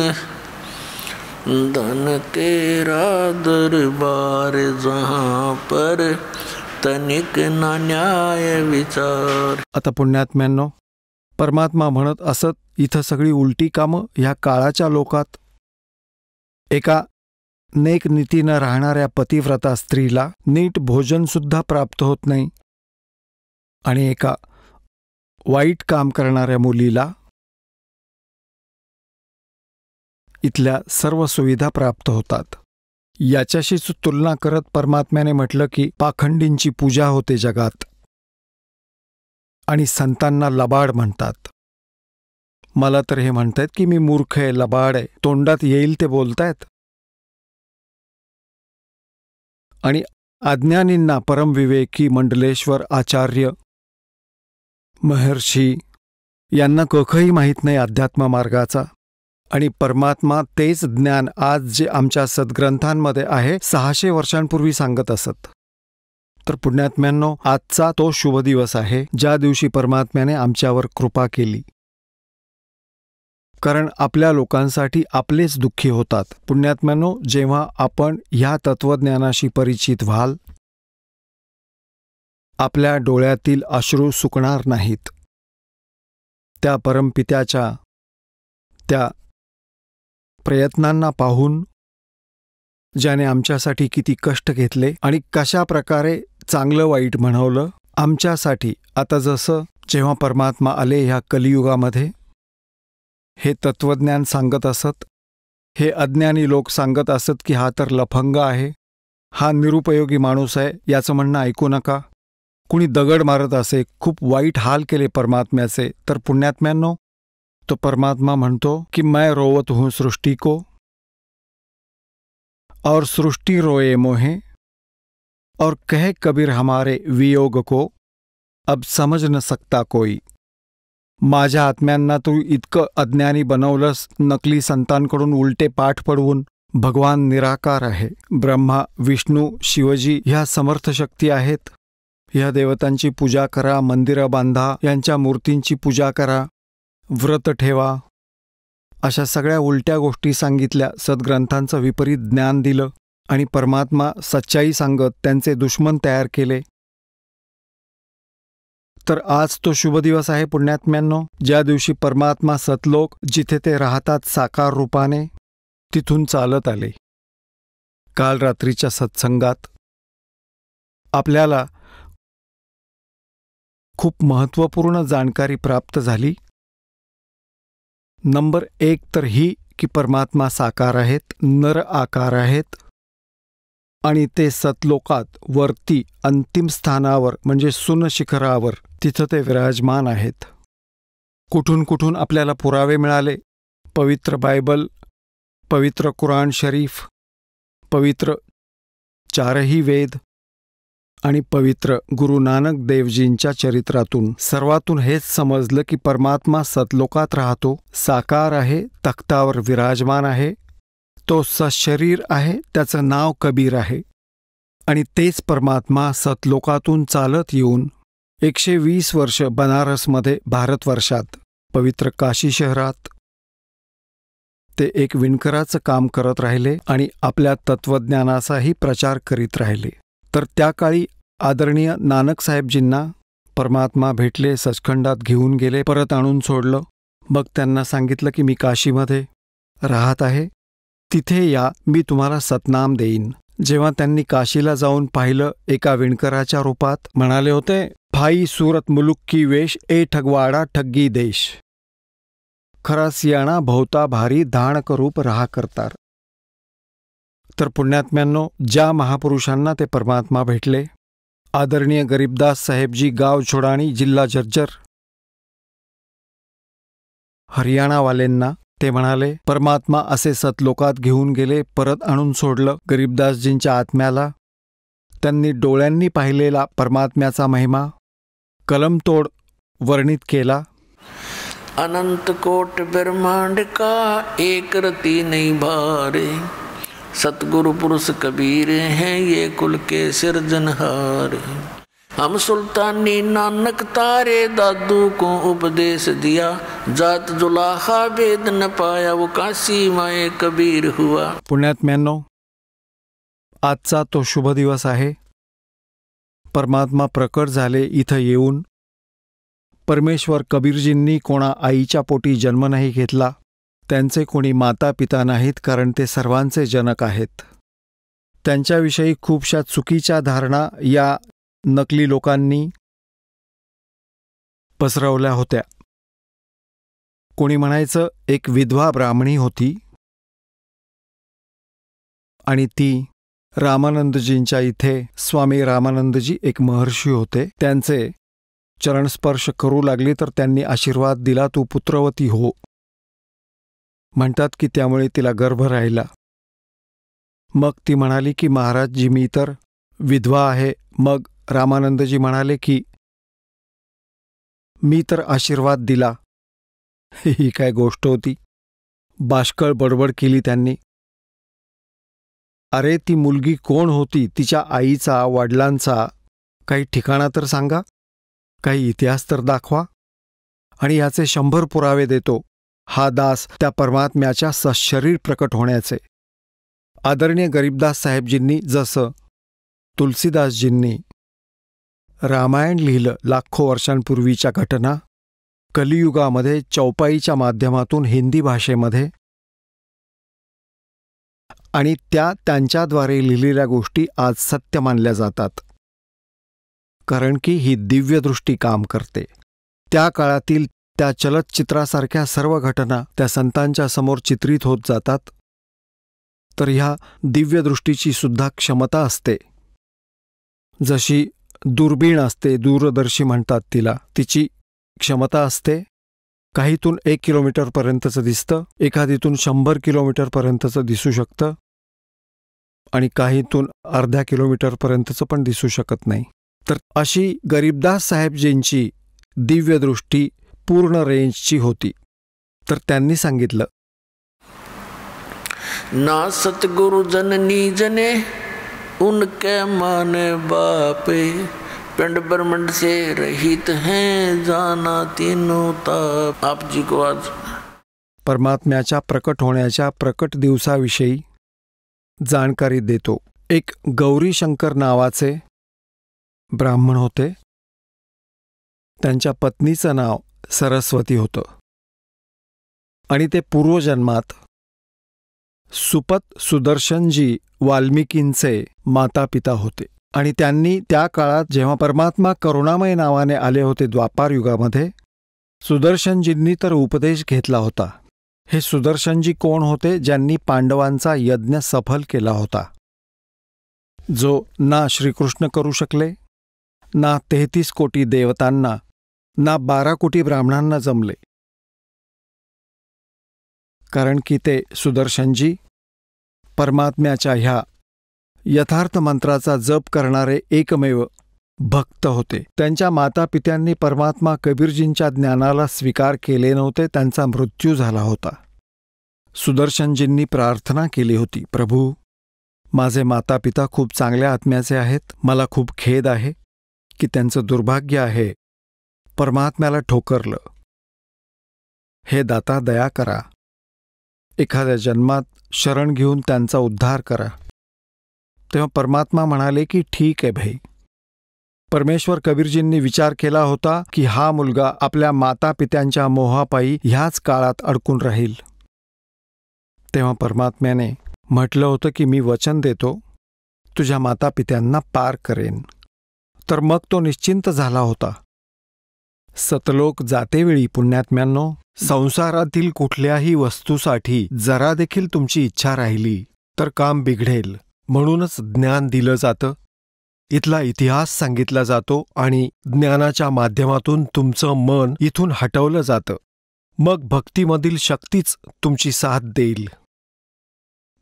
धन तेरा दरबार, जहाँ पर तनिक ना न्याय विचार. आता पुण्यात्म्यांनो, परमात्मा म्हणत असत, इथं सगळी उलटी कामं ह्या काळाच्या लोकात. एका नेक नीतीनं राहणाऱ्या पतिव्रता स्त्रीला नीट भोजनसुद्धा प्राप्त होत नाही, आणि एका वाईट काम करणाऱ्या मुलीला इथल्या सर्व सुविधा प्राप्त होतात. याच्याशीच तुलना करत परमात्म्याने म्हटलं की पाखंडींची पूजा होते जगात, आणि संतांना लबाड म्हणतात. मला तर हे म्हणतायत की मी मूर्ख आहे, लबाड आहे, तोंडात येईल ते बोलतायत. आणि अज्ञानींना परमविवेकी मंडलेश्वर आचार्य महर्षी यांना कखही माहीत नाही अध्यात्म मार्गाचा. आणि परमात्मा तेच ज्ञान आज जे आमच्या सद्ग्रंथांमध्ये आहे 600 वर्षांपूर्वी सांगत असत. तर पुण्यात्म्यांनो, आजचा तो शुभ दिवस आहे ज्या दिवशी परमात्म्याने आमच्यावर कृपा केली. कारण आपल्या लोकांसाठी आपलेच दुःखी होतात. पुण्यात्म्यांनो, जेव्हा आपण ह्या तत्वज्ञानाशी परिचित व्हाल, आपल्या डोळ्यातील अश्रू सुकणार नाहीत. त्या परमपित्याच्या त्या प्रयत्नांना पाहून, ज्याने आमच्यासाठी किती कष्ट घेतले आणि कशा प्रकारे चांगलं वाईट म्हणवलं आमच्यासाठी. आता जसं जेव्हा परमात्मा आले ह्या कलियुगामध्ये, हे तत्वज्ञान सांगत असत, हे अज्ञानी लोक सांगत असत की हा तर लफंग आहे, हा निरुपयोगी माणूस आहे याचं म्हणणं ऐकू नका. कुणी दगड मारत असे, खूप वाईट हाल केले परमात्म्याचे, तर पुण्यात्म्यांनो, तो परमात्मा म्हणतो की मैं रोवत हूं सृष्टि को और सृष्टि रोए मोहे, और कहे कबीर हमारे वियोग को अब समज न सकता कोई. माझ्या आत्म्यांना तू इतकं अज्ञानी बनवलंस, नकली संतांकडून उलटे पाठ पडवून. भगवान निराकार आहे. ब्रह्मा, विष्णू, शिवजी ह्या समर्थ शक्ती आहेत. ह्या देवतांची पूजा करा, मंदिरं बांधा, यांच्या मूर्तींची पूजा करा, व्रत ठेवा, अशा सगळ्या उलट्या गोष्टी सांगितल्या. सद्ग्रंथांचं विपरीत ज्ञान दिलं आणि परमात्मा सच्चाई सांगत त्यांचे दुश्मन तयार केले. तर आज तो शुभ दिवस आहे पुण्यात्म्यांनो, ज्या दिवशी परमात्मा सतलोक जिथे ते राहतात साकार रूपाने, तिथून चालत आले. काल रात्रीच्या सत्संगात आपल्याला खूप महत्त्वपूर्ण जाणकारी प्राप्त झाली. नंबर 1 तर ही की परमात्मा साकार आहेत, नर आकार आहेत आणि ते सतलोकात वरती अंतिम स्थानावर म्हणजे सुन शिखरावर तिथं ते विराजमान आहेत. कुठून कुठून आपल्याला पुरावे मिळाले. पवित्र बायबल, पवित्र कुराण शरीफ, पवित्र 4ही वेद आणि पवित्र गुरु नानक देवजींच्या चरित्रातून सर्वातून हेच समजलं की परमात्मा सतलोकात राहतो, साकार आहे, तख्तावर विराजमान आहे, तो सशरीर आहे, त्याचं नाव कबीर आहे. आणि तेच परमात्मा सतलोकातून चालत येऊन 120 वर्ष बनारसमध्ये भारतवर्षात पवित्र काशी शहरात ते एक विणकराचं काम करत राहिले आणि आपल्या तत्वज्ञानाचाही प्रचार करीत राहिले. तर त्या काळी आदरणीय नानकसाहेबजींना परमात्मा भेटले, सचखंडात घेऊन गेले, परत आणून सोडलं. मग त्यांना सांगितलं की मी काशीमध्ये राहत आहे, तिथे या, मी तुम्हाला सतनाम देईन. जेव्हा त्यांनी काशीला जाऊन पाहिलं, एका विणकराच्या रूपात म्हणाले होते, भाई सूरत मुलुक की वेश, ए ठगवाडा ठग्गी देश, खरा सियाणा भोवता भारी धाणक रूप राहा करतार. तर पुण्यात्म्यांनो, ज्या महापुरुषांना ते परमात्मा भेटले, आदरणीय गरीबदास साहेबजी, गाव छोडाणी, जिल्हा जर्जर, हरियाणावाल्यांना ते म्हणाले, परमात्मा असे सतलोकात घेऊन गेले, परत आणून सोडलं. गरीबदासजींच्या आत्म्याला त्यांनी डोळ्यांनी पाहिलेला परमात्म्याचा महिमा कलमतोड वर्णित केला. अनंत कोट ब्रह्मांड का एक रति नहीं भारे, सतगुरु पुरुष कबीर हैं ये कुल के सिरजनहार. हम सुल्तानी नानक तारे दादू को उपदेश दिया, जात जुलाहा वेद न पाया वो काशी माए कबीर हुआ. पुण्यात्म्यांनो, आजचा तो शुभ दिवस आहे. परमात्मा प्रकट झाले इथं येऊन. परमेश्वर कबीरजींनी कोणा आईच्या पोटी जन्म नाही घेतला, त्यांचे कोणी माता पिता नाहीत, कारण ते सर्वांचे जनक आहेत. त्यांच्याविषयी खूपशा चुकीच्या धारणा या नकली लोकांनी पसरवल्या होत्या. कोणी म्हणायचं एक विधवा ब्राह्मणी होती आणि ती रामानंदजींच्या इथे, स्वामी रामानंदजी एक महर्षी होते, त्यांचे चरणस्पर्श करू लागली तर त्यांनी आशीर्वाद दिला, तू पुत्रवती हो. म्हणतात की त्यामुळे तिला गर्भ राहिला. मग ती म्हणाली की महाराजजी मी तर विधवा आहे. मग रामानंदजी म्हणाले की मी तर आशीर्वाद दिला. ही काय गोष्ट होती. बाष्कळ बडबड केली त्यांनी. अरे ती मुलगी कोण होती, तिच्या आईचा, वडिलांचा काही ठिकाणा तर सांगा, काही इतिहास तर दाखवा, आणि याचे 100 पुरावे देतो हा दास त्या परमात्म्याच्या सशरीर प्रकट होण्याचे. आदरणीय गरीबदास साहेबजींनी जसं तुलसीदासजींनी रामायण लिहिलं, लाखो वर्षांपूर्वीच्या घटना कलियुगामध्ये चौपाईच्या माध्यमातून हिंदी भाषेमध्ये, आणि त्यांच्याद्वारे लिहिलेल्या गोष्टी आज सत्य मानल्या जातात, कारण की ही दिव्यदृष्टी काम करते. त्या काळातील त्या चलचित्रासारख्या सर्व घटना त्या संतांच्या समोर चित्रित होत जातात. तर ह्या दिव्यदृष्टीची सुद्धा क्षमता असते. जशी दुर्बीण असते, दूरदर्शी म्हणतात तिला, तिची क्षमता असते. काहीतून 1 किलोमीटरपर्यंतचं दिसतं, एखादीतून 100 किलोमीटरपर्यंतचं दिसू शकतं आणि काहीतून अर्ध्या किलोमीटरपर्यंतचं पण दिसू शकत नाही. तर अशी गरीबदास साहेबजींची दिव्यदृष्टी पूर्ण रेंजची होती. तर त्यांनी सांगितलं, ना सतगुरु जननी जने उनके माने बापे, पिंड ब्रह्मंड से रहित हैं जाना तीनों ताप. आपजी को आज परमात्म्याच्या प्रकट होण्याच्या प्रकट दिवसाविषयी जाणकारी देतो. एक गौरीशंकर नावाचे ब्राह्मण होते. त्यांच्या पत्नीचं नाव सरस्वती होतं आणि ते पूर्वजन्मात सुपत सुदर्शनजी वाल्मिकींचे मातापिता होते. आणि त्यांनी त्या काळात जेव्हा परमात्मा करुणामय नावाने आले होते द्वापार युगामध्ये, सुदर्शनजींनी तर उपदेश घेतला होता. हे सुदर्शनजी कोण होते? ज्यांनी पांडवांचा यज्ञ सफल केला होता, जो ना श्रीकृष्ण करू शकले, ना 33 कोटी देवतांना, ना 12 कोटी ब्राह्मणांना जमले. कारण की ते सुदर्शनजी परमात्म्याच्या ह्या यथार्थ मंत्राचा जप करणारे एकमेव भक्त होते. त्यांच्या मातापित्यांनी परमात्मा कबीरजींच्या ज्ञानाला स्वीकार केले नव्हते. त्यांचा मृत्यू झाला होता. सुदर्शनजींनी प्रार्थना केली होती, प्रभू, माझे मातापिता खूप चांगल्या आत्म्याचे आहेत. मला खूप खेद आहे की त्यांचं दुर्भाग्य आहे. परमात्म्याला ठोकरलं. हे दाता, दया करा. एखाद्या जन्मात शरण घेऊन त्यांचा उद्धार करा. तेव्हा परमात्मा म्हणाले की ठीक आहे भाई. परमेश्वर कबीरजींनी विचार केला होता की हा मुलगा आपल्या मातापित्यांच्या मोहापायी ह्याच काळात अडकून राहील. तेव्हा परमात्म्याने म्हटलं होतं की मी वचन देतो, तुझ्या मातापित्यांना पार करेन. तर मग तो निश्चिंत झाला होता. सतलोक जातेवेळी पुण्यात्म्यांनो, संसारातील कुठल्याही वस्तूसाठी जरा देखील तुमची इच्छा राहिली तर काम बिघडेल. म्हणूनच ज्ञान दिलं जातं, इथला इतिहास सांगितला जातो आणि ज्ञानाच्या माध्यमातून तुमचं मन इथून हटवलं जातं. मग भक्तीमधील शक्तीच तुमची साथ देईल.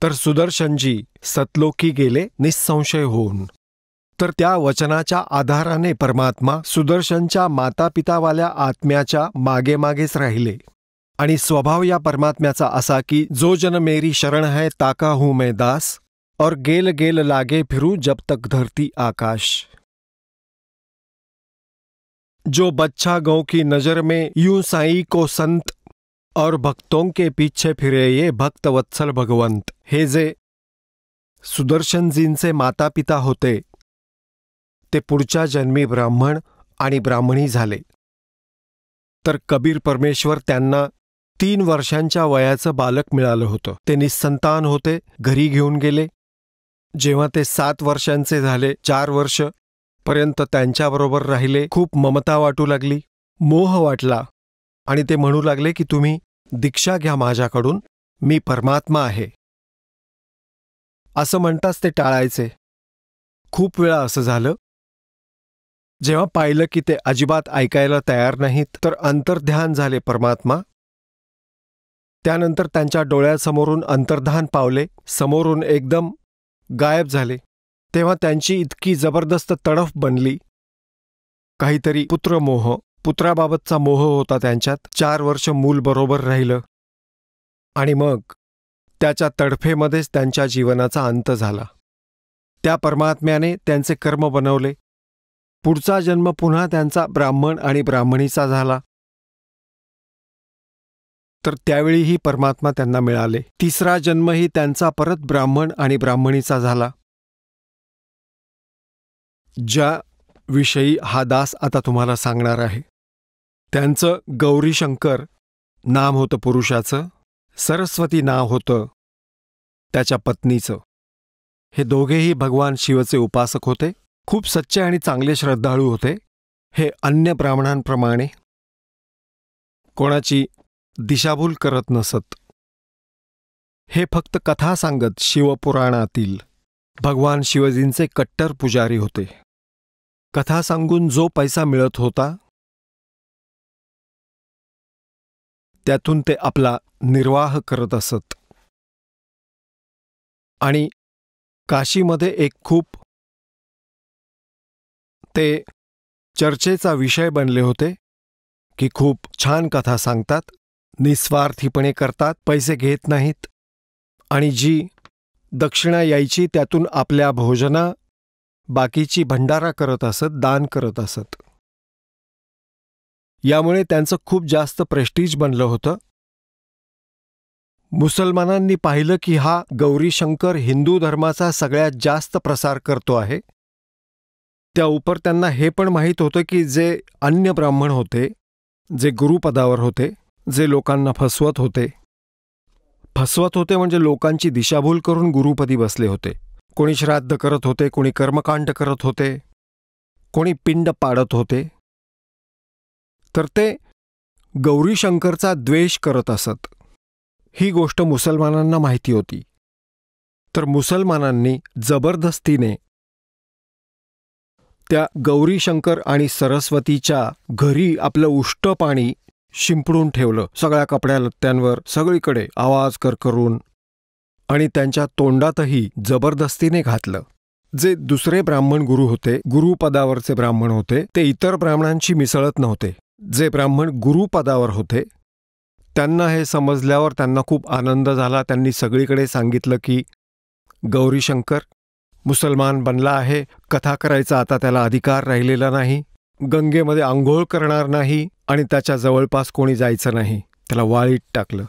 तर सुदर्शनजी सतलोकी गेले निस्संशय होऊन. तर त्या वचनाच्या आधाराने परमात्मा सुदर्शनच्या मातापितावाल्या आत्म्याच्या मागे मागेच राहिले. आणि स्वभाव या परमात्म्याचा असा की जो जन मेरी शरण है ताका हूं मैं दास, और गेल गेल लागे फिरू जब तक धरती आकाश. जो बच्चा गौ की नजर में यूं साई को संत, और भक्तों के पीछे फिरे ये भक्त वत्सल भगवंत. हे जे सुदर्शनजींचे मातापिता होते ते पुढच्या जन्मी ब्राह्मण आणि ब्राह्मणी झाले. तर कबीर परमेश्वर त्यांना 3 वर्षांच्या वयाचं बालक मिळालं होतं. ते निस्संतान होते, घरी घेऊन गेले. जेव्हा ते 7 वर्षांचे झाले, 4 वर्ष पर्यंत त्यांच्याबरोबर राहिले. खूप ममता वाटू लागली, मोह वाटला आणि ते म्हणू लागले की तुम्ही दीक्षा घ्या माझ्याकडून, मी परमात्मा आहे. असं म्हणताच ते टाळायचे. खूप वेळा असं झालं. जेव्हा पाहिलं की ते अजिबात ऐकायला तयार नाहीत, तर अंतर्ध्यान झाले परमात्मा. त्यानंतर त्यांच्या डोळ्यासमोरून अंतर्धान पावले, समोरून एकदम गायब झाले. तेव्हा त्यांची इतकी जबरदस्त तडफ बनली. काहीतरी पुत्रमोह, पुत्राबाबतचा मोह होता त्यांच्यात. 4 वर्ष मूल बरोबर राहिलं आणि मग त्याच्या तडफेमध्येच त्यांच्या जीवनाचा अंत झाला. त्या परमात्म्याने त्यांचे कर्म बनवले. पुढचा जन्म पुन्हा त्यांचा ब्राह्मण आणि ब्राह्मणीचा झाला. तर त्यावेळीही परमात्मा त्यांना मिळाले. 3रा जन्मही त्यांचा परत ब्राह्मण आणि ब्राह्मणीचा झाला. ज्या विषयी हा दास आता तुम्हाला सांगणार आहे, त्यांचं गौरीशंकर नाम होतं पुरुषाचं, सरस्वती नाव होतं त्याच्या पत्नीचं. हे दोघेही भगवान शिवचे उपासक होते. खूप सच्चे आणि चांगले श्रद्धाळू होते. हे अन्य ब्राह्मणांप्रमाणे कोणाची दिशाभूल करत नसत. हे फक्त कथा सांगत शिवपुराणातील भगवान शिवजींचे कट्टर पुजारी होते. कथा सांगून जो पैसा मिळत होता त्यातून ते आपला निर्वाह करत असत. आणि काशीमध्ये एक खूप ते चर्चेचा विषय बनले होते की खूप छान कथा सांगतात, निस्वार्थीपणे करतात, पैसे घेत नाहीत, आणि जी दक्षिणा यायची त्यातून आपल्या भोजना बाकीची भंडारा करत असत, दान करत असत. यामुळे त्यांचं खूप जास्त प्रेस्टीज बनलं होतं. मुसलमानांनी पाहिलं की हा गौरीशंकर हिंदू धर्माचा सगळ्यात जास्त प्रसार करतो आहे. त्या उपर त्यांना हे पण माहीत होतं की जे अन्य ब्राह्मण होते, जे गुरुपदावर होते, जे लोकांना फसवत होते म्हणजे लोकांची दिशाभूल करून गुरुपदी बसले होते. कोणी श्राद्ध करत होते, कोणी कर्मकांड करत होते, कोणी पिंड पाडत होते, तर ते गौरीशंकरचा द्वेष करत असत. ही गोष्ट मुसलमानांना माहिती होती. तर मुसलमानांनी जबरदस्तीने त्या गौरीशंकर आणि सरस्वतीच्या घरी आपलं उष्ट पाणी शिंपडून ठेवलं, सगळ्या कपड्या लत्त्यांवर, सगळीकडे आवाज करून, आणि त्यांच्या तोंडातही जबरदस्तीने घातलं. जे दुसरे ब्राह्मण गुरु होते, गुरुपदावरचे ब्राह्मण होते, ते इतर ब्राह्मणांशी मिसळत नव्हते. जे ब्राह्मण गुरुपदावर होते त्यांना हे समजल्यावर त्यांना खूप आनंद झाला. त्यांनी सगळीकडे सांगितलं की गौरीशंकर मुसलमान बनला आहे, कथा करायचा आता त्याला अधिकार राहिलेला नाही, गंगेमध्ये आंघोळ करणार नाही, आणि त्याच्या जवळपास कोणी जायचं नाही, त्याला वाळीत टाकलं.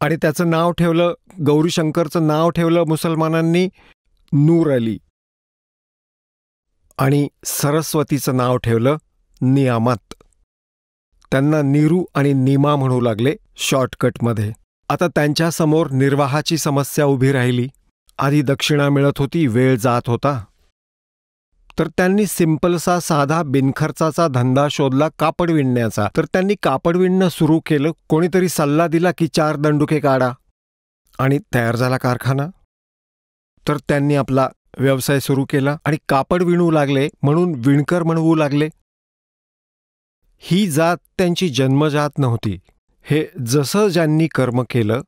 आणि त्याचं नाव ठेवलं, गौरीशंकरचं नाव ठेवलं मुसलमानांनी नूर अली, आणि सरस्वतीचं नाव ठेवलं नियामत. त्यांना नीरू आणि नीमा म्हणू लागले शॉर्टकटमध्ये. आता त्यांच्यासमोर निर्वाहाची समस्या उभी राहिली. आधी दक्षिणा मिळत होती, वेळ जात होता, तर त्यांनी सिंपलसा साधा बिनखर्चाचा धंदा शोधला, कापड विणण्याचा. तर त्यांनी कापड विणणं सुरू केलं. कोणीतरी सल्ला दिला की 4 दंडुके काढा, आणि तयार झाला कारखाना. तर त्यांनी आपला व्यवसाय सुरू केला आणि कापड विणू लागले, म्हणून विणकर म्हणवू लागले. ही जात त्यांची जन्मजात नव्हती. हे जसं ज्यांनी कर्म केलं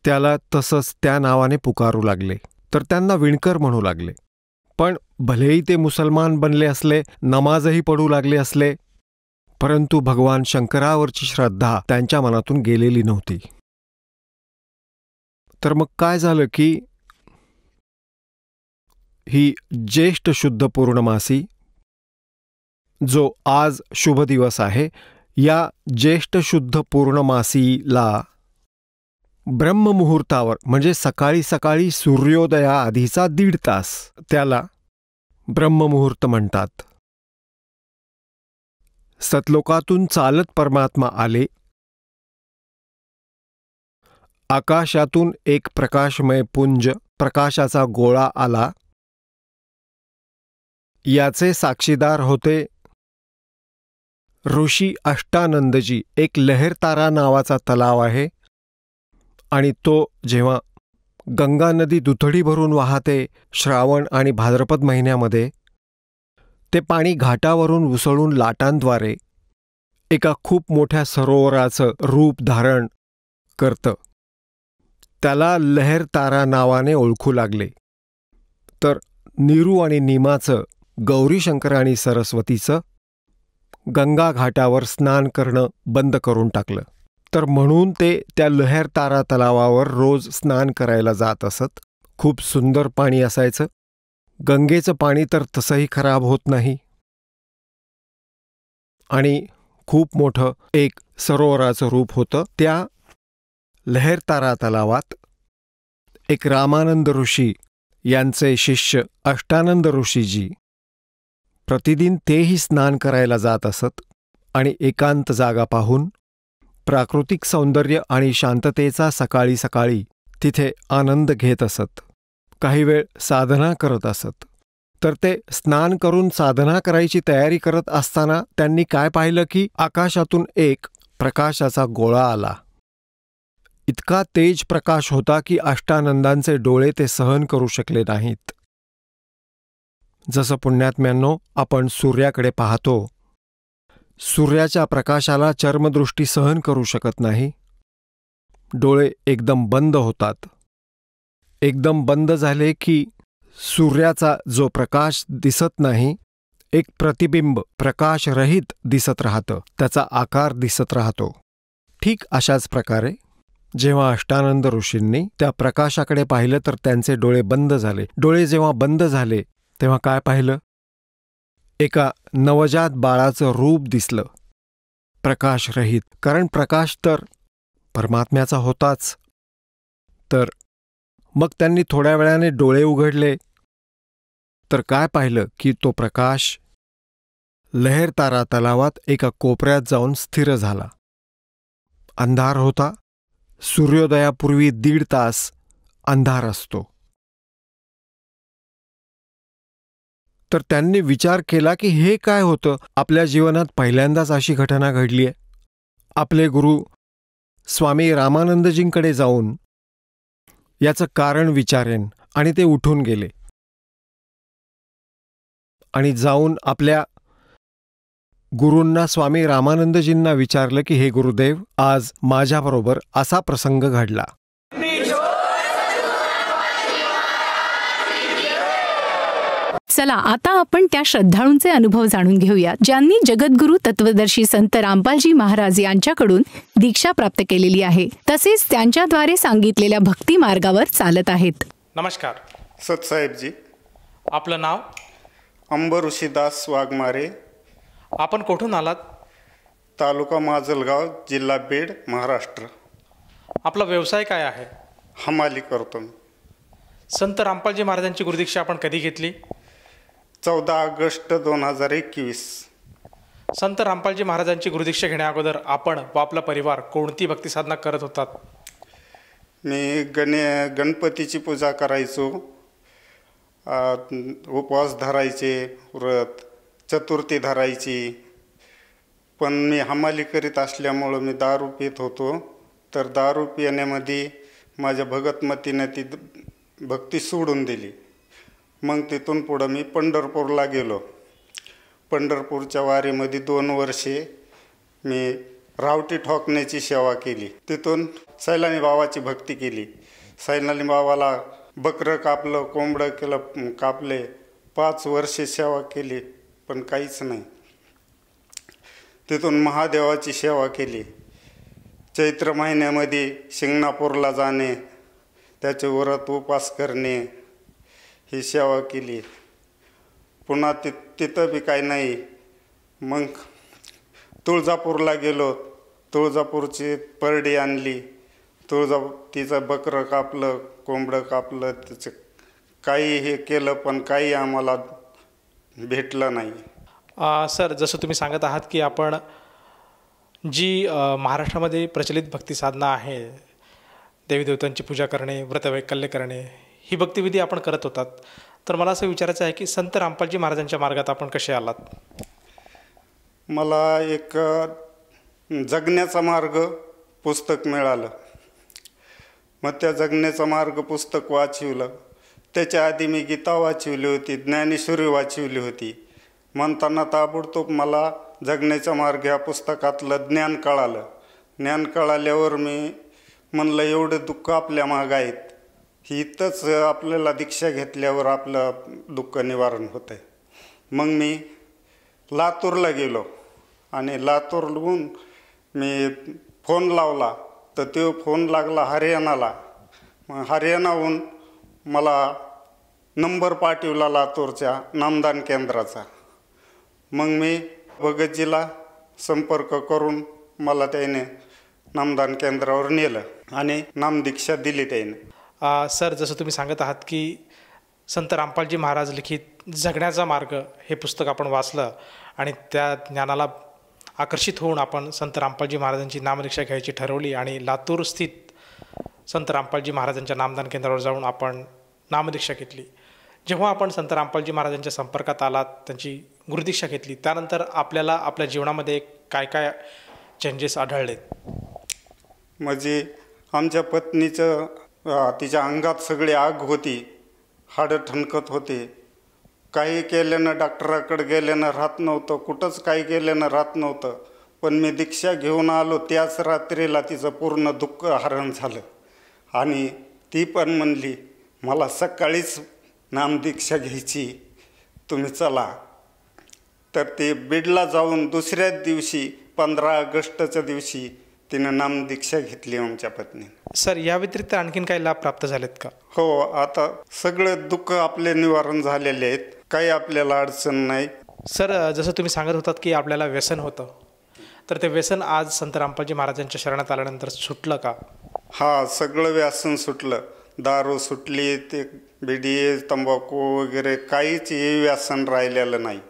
त्याला तसंच त्या नावाने पुकारू लागले, तर त्यांना विणकर म्हणू लागले. पण भलेही ते मुसलमान बनले असले, नमाजही पडू लागले असले, परंतु भगवान शंकरावरची श्रद्धा त्यांच्या मनातून गेलेली नव्हती. तर मग काय झालं की ही ज्येष्ठ शुद्ध पौर्णमासी, जो आज शुभ दिवस आहे, या ज्येष्ठ शुद्ध पौर्णमासीला ब्रह्ममुहूर्तावर, म्हणजे सकाळी सकाळी सूर्योदयाआधीचा 1.5 तास, त्याला ब्रह्ममुहूर्त म्हणतात. सतलोकातून चालत परमात्मा आले. आकाशातून एक प्रकाशमय पुंज, प्रकाशाचा गोळा आला. याचे साक्षीदार होते ऋषी अष्टानंदजी. एक लहरतारा नावाचा तलाव आहे, आणि तो जेव्हा गंगा नदी दुथडी भरून वाहते श्रावण आणि भाद्रपद महिन्यामध्ये, ते पाणी घाटावरून उसळून लाटांद्वारे एका खूप मोठ्या सरोवराचं रूप धारण करतं. त्याला लहरतारा नावाने ओळखू लागले. तर नीरू आणि नीमाचं, गौरीशंकर आणि सरस्वतीचं गंगा घाटावर स्नान करणं बंद करून टाकलं. तर म्हणून ते त्या लहरतारा तलावावर रोज स्नान करायला जात असत. खूप सुंदर पाणी असायचं. गंगेचं पाणी तर तसंही खराब होत नाही, आणि खूप मोठं एक सरोवराचं रूप होतं. त्या लहरतारा तलावात एक रामानंद ऋषी यांचे शिष्य अष्टानंद ऋषीजी प्रतिदिन तेही स्नान करायला जात असत, आणि एकांत जागा पाहून प्राकृतिक सौंदर्य आणि शांततेचा सकाळी सकाळी तिथे आनंद घेत असत. काही वेळ साधना करत असत. तर ते स्नान करून साधना करायची तयारी करत असताना त्यांनी काय पाहिलं की आकाशातून एक प्रकाशाचा गोळा आला. इतका तेज प्रकाश होता की अष्टानंदांचे डोळे ते सहन करू शकले नाहीत. जसं पुण्यात्म्यांनो आपण सूर्याकडे पाहतो, सूर्याच्या प्रकाशाला चर्मदृष्टी सहन करू शकत नाही. डोळे एकदम बंद होतात. एकदम बंद झाले की सूर्याचा जो प्रकाश दिसत नाही, एक प्रतिबिंब प्रकाशरहित दिसत राहतं, त्याचा आकार दिसत राहतो. ठीक अशाच प्रकारे जेव्हा अष्टानंद ऋषींनी त्या प्रकाशाकडे पाहिलं तर त्यांचे डोळे बंद झाले. डोळे जेव्हा बंद झाले तेव्हा काय पाहिलं? एका नवजात बाळाचं रूप दिसलं, प्रकाशरहित. कारण प्रकाश तर परमात्म्याचा होताच. तर मग त्यांनी थोड्या वेळाने डोळे उघडले तर काय पाहिलं की तो प्रकाश लहेरतारा तलावात एका कोपऱ्यात जाऊन स्थिर झाला. अंधार होता. सूर्योदयापूर्वी 1.5 तास अंधार असतो. तर त्यांनी विचार केला की हे काय होतं? आपल्या जीवनात पहिल्यांदाच अशी घटना घडली आहे. आपले गुरु स्वामी रामानंदजींकडे जाऊन याचं कारण विचारेन, आणि ते उठून गेले आणि जाऊन आपल्या गुरूंना स्वामी रामानंदजींना विचारलं की हे गुरुदेव, आज माझ्याबरोबर असा प्रसंग घडला. चला आता आपण त्या श्रद्धाळूंचे अनुभव जाणून घेऊया ज्यांनी जगद्गुरू तत्वदर्शी संत रामपालजी महाराज यांच्याकडून दीक्षा प्राप्त केलेली आहे, तसेच त्यांच्याद्वारे सांगितलेल्या भक्ती मार्गावर चालत आहेत. नमस्कार सतसाहेबजी. आपलं नाव? अंबर ऋषिदास वाघमारे. आपण कुठून आलात? तालुका माजलगाव, जिल्हा बीड, महाराष्ट्र. आपला व्यवसाय काय आहे? हमाली करतो मी. संत रामपालजी महाराजांची गुरुदीक्षा आपण कधी घेतली? 14 ऑगस्ट 2021. संत रामपालजी महाराजांची गुरुदीक्षा घेण्या अगोदर आपण व आपला परिवार कोणती भक्ती साधना करत होतात? मी गणपतीची पूजा करायचो, उपवास धरायचे, व्रत, चतुर्थी धरायची. पण मी हमाली करीत असल्यामुळं मी दारू पित होतो. तर दारू पिण्यामध्ये माझ्या भगतमतीने ती भक्ती सोडून दिली. मग तिथून पुढं मी पंढरपूरला गेलो. पंढरपूरच्या वारीमध्ये 2 वर्षे मी रावटी ठोकण्याची सेवा केली. तिथून सैलानी बाबाची भक्ती केली. सैलानी बाबाला बकरं कापलं, कोंबडं केलं, कापले. 5 वर्षे सेवा केली, पण काहीच नाही. तिथून महादेवाची सेवा केली. चैत्र महिन्यामध्ये शिंगणापूरला जाणे, त्याचे व्रत उपास करणे, ही सेवा केली. पुन्हा तिथं बी काही नाही. मग तुळजापूरला गेलो. तुळजापूरची परडी आणली. तिचं बकरं कापलं, कोंबडं कापलं, त्याचं काही हे केलं, पण काही आम्हाला भेटलं नाही. सर, जसं तुम्ही सांगत आहात की आपण जी महाराष्ट्रामध्ये प्रचलित भक्ती साधना आहे, देवी देवतांची पूजा करणे, व्रतवैकल्य करणे, ही भक्तिविधी आपण करत होतात. तर मला असं विचारायचं आहे की संत रामपालजी महाराजांच्या मार्गात आपण कसे आलात? मला एक जगण्याचा मार्ग पुस्तक मिळालं. मग त्या जगण्याचा मार्ग पुस्तक वाचवलं. त्याच्या आधी मी गीता वाचवली होती, ज्ञानेश्वरी वाचवली होती. म्हणताना ताबडतोब मला जगण्याचा मार्ग या पुस्तकातलं ज्ञान कळालं. ज्ञान कळाल्यावर मी म्हणलं एवढं दुःख आपल्या मागं आहेत, ही इथंच आपल्याला दीक्षा घेतल्यावर आपलं दुःख निवारण होतं आहे. मग मी लातूरला गेलो आणि लातूरहून मी फोन लावला तर तो फोन लागला हरियाणाला. मग हरियाणाहून मला नंबर पाठवला लातूरच्या नामदान केंद्राचा. मग मी भगतजीला संपर्क करून मला त्याने नामदान केंद्रावर नेलं आणि नामदीक्षा दिली त्याने. सर, जसं तुम्ही सांगत आहात की संत रामपालजी महाराज लिखित जगण्याचा मार्ग हे पुस्तक आपण वाचलं आणि त्या ज्ञानाला आकर्षित होऊन आपण संत रामपालजी महाराजांची नामदीक्षा घ्यायची ठरवली आणि लातूर स्थित संत रामपालजी महाराजांच्या नामदान केंद्रावर जाऊन आपण नामदीक्षा घेतली. जेव्हा आपण संत रामपालजी महाराजांच्या संपर्कात आलात, त्यांची गुरुदीक्षा घेतली, त्यानंतर आपल्याला आपल्या जीवनामध्ये काय काय चेंजेस आढळले? म्हणजे आमच्या पत्नीचं तिच्या अंगात सगळी आग होती, हाडं ठणकत होते. काही केल्यानं डॉक्टराकडे गेल्यानं राहत नव्हतं, कुठंच काही केल्यानं राहत नव्हतं. पण मी दीक्षा घेऊन आलो त्याच रात्रीला तिचं पूर्ण दुःख हरण झालं. आणि ती पण म्हणली मला सकाळीच नामदीक्षा घ्यायची, तुम्ही चला. तर ते बीडला जाऊन दुसऱ्याच दिवशी 15 ऑगस्टच्या दिवशी तिनं नामदीक्षा घेतली आमच्या पत्नीने. सर, या व्यतिरिक्त आणखीन काही लाभ प्राप्त झालेत का? हो, आता सगळं दुःख आपले निवारण झालेले आहेत, काही आपल्याला अडचण नाही. सर, जसं तुम्ही सांगत होतात की आपल्याला व्यसन होतं, तर ते व्यसन आज संत रामपालजी महाराजांच्या शरणात आल्यानंतर सुटलं का? हा, सगळं व्यसन सुटलं. दारू सुटली, ते बिडी तंबाखू वगैरे काहीच हे व्यसन राहिलेलं नाही.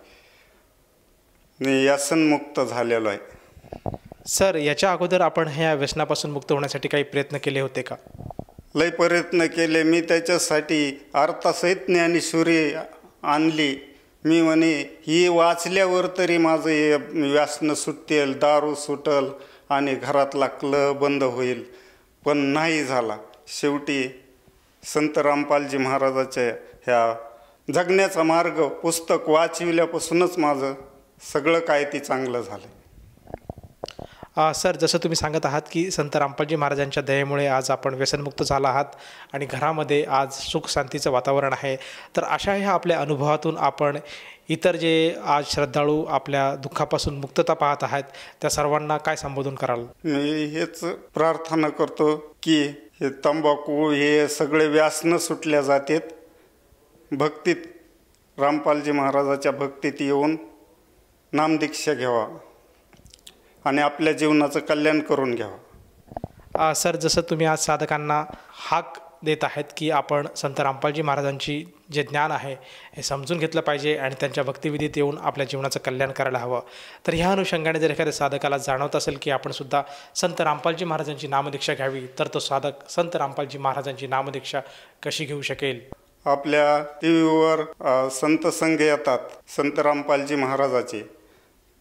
मी व्यसनमुक्त झालेलो आहे. सर, याच्या अगोदर आपण ह्या व्यसनापासून मुक्त होण्यासाठी काही प्रयत्न केले होते का? लय प्रयत्न केले मी त्याच्यासाठी. अर्थसहित ज्ञानेश्वरी आणली. मी म्हणे ही वाचल्यावर तरी माझं हे व्यसन सुटेल, दारू सुटल आणि घरातला क्लब बंद होईल. पण नाही झाला. शेवटी संत रामपालजी महाराजाच्या ह्या जगण्याचा मार्ग पुस्तक वाचविल्यापासूनच माझं सगळं काय ते चांगलं झालं. सर, जसं तुम्ही सांगत आहात की संत रामपालजी महाराजांच्या दयेमुळे आज आपण व्यसनमुक्त झाला आहात आणि घरामध्ये आज सुख शांतीचं वातावरण आहे. तर अशा ह्या आपल्या अनुभवातून आपण इतर जे आज श्रद्धाळू आपल्या दुःखापासून मुक्तता पाहत आहेत त्या सर्वांना काय संबोधन कराल? मी हेच प्रार्थना करतो की हे तंबाखू हे सगळे व्यसनं सुटल्या जातात. भक्तीत रामपालजी महाराजाच्या भक्तीत येऊन नामदीक्षा घ्यावा आणि आपल्या जीवनाचं कल्याण करून घ्यावं. सर, जसं तुम्ही आज साधकांना हाक देत आहेत की आपण संत रामपालजी महाराजांची जे ज्ञान आहे हे समजून घेतलं पाहिजे आणि त्यांच्या भक्तिविधीत येऊन आपल्या जीवनाचं कल्याण करायला हवं, तर ह्या अनुषंगाने जर एखाद्या साधकाला जाणवत असेल की आपण सुद्धा संत रामपालजी महाराजांची नामदीक्षा घ्यावी, तर तो साधक संत रामपालजी महाराजांची नामदीक्षा कशी घेऊ शकेल? आपल्या टीव्हीवर संत संघ येतात संत रामपालजी महाराजाचे,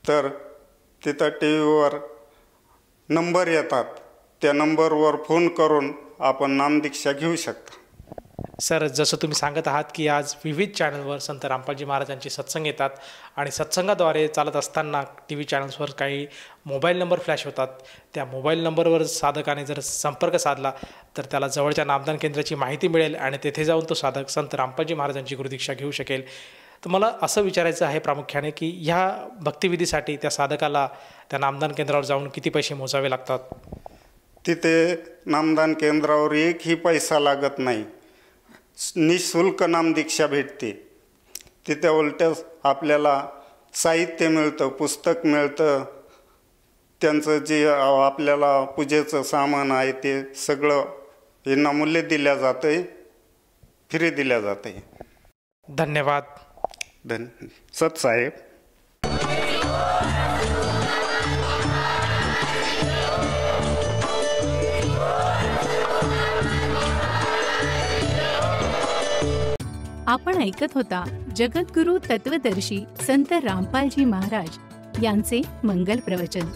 तर तिथं टीव्हीवर नंबर येतात. त्या नंबरवर फोन करून आपण नामदीक्षा घेऊ शकता. सर, जसं तुम्ही सांगत आहात की आज विविध चॅनलवर संत रामपालजी महाराजांचे सत्संग येतात आणि सत्संगाद्वारे चालत असताना टी व्ही चॅनल्सवर काही मोबाईल नंबर फ्लॅश होतात. त्या मोबाईल नंबरवर साधकाने जर संपर्क साधला तर त्याला जवळच्या नामदान केंद्राची माहिती मिळेल आणि तेथे जाऊन तो साधक संत रामपालजी महाराजांची गुरुदीक्षा घेऊ शकेल. तर मला असं विचारायचं आहे प्रामुख्याने की ह्या भक्तिविधीसाठी त्या साधकाला त्या नामदान केंद्रावर जाऊन किती पैसे मोजावे लागतात? तिथे नामदान केंद्रावर एकही पैसा लागत नाही. निःशुल्क नामदीक्षा भेटते. तिथे उलटं आपल्याला साहित्य मिळतं, पुस्तक मिळतं, त्यांचं जे आपल्याला पूजेचं सामान आहे ते सगळं विनामूल्य दिल्या जातं, फ्री दिल्या जाते. धन्यवाद. सतसाहेब. आपण ऐकत होता जगद्गुरु तत्वदर्शी संत रामपालजी महाराज यांचे मंगल प्रवचन,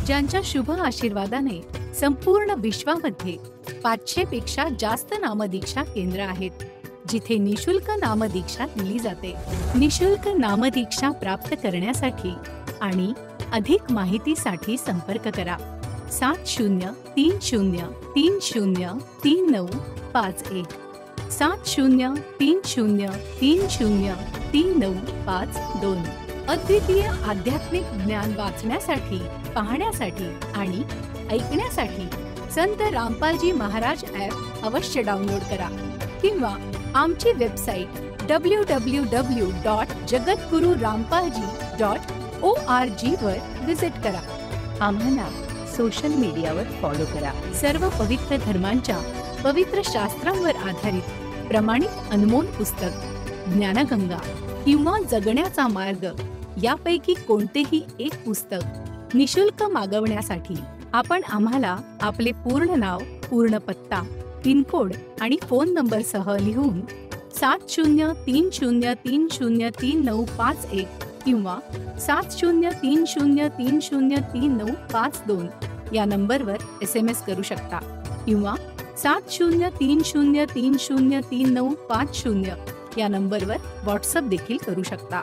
ज्यांच्या शुभ आशीर्वादाने संपूर्ण विश्वामध्ये 500 पेक्षा जास्त नामदीक्षा केंद्र आहेत, जिथे निशुल्क नामदीक्षा दिली जाते. निशुल्क नामदीक्षा प्राप्त करण्यासाठी आणि अधिक माहितीसाठी संपर्क करा 7030303951 7030303952. अद्वितीय आध्यात्मिक ज्ञान वाचण्यासाठी, पाहण्यासाठी आणि ऐकण्यासाठी संत रामपालजी महाराज ॲप अवश्य डाउनलोड करा किंवा आमची वेबसाईट www.jagadgururampalji.org वर विजिट करा. आम्हाला सोशल मीडियावर फॉलो करा. सर्व पवित्र धर्मांच्या पवित्र शास्त्रांवर आधारित प्रमाणित अनमोल पुस्तक ज्ञानगंगा किंवा जगण्याचा मार्ग यापैकी कोणतेही एक पुस्तक निशुल्क मागवण्यासाठी आपण आम्हाला आपले पूर्ण नाव, पूर्ण पत्ता, पिनकोड आणि फोन नंबर सह लिहून 7030303951 किंवा 7030303952 या नंबरवर SMS करू शकता. किंवा 7030303950 या नंबरवर व्हॉट्सअप देखील करू शकता.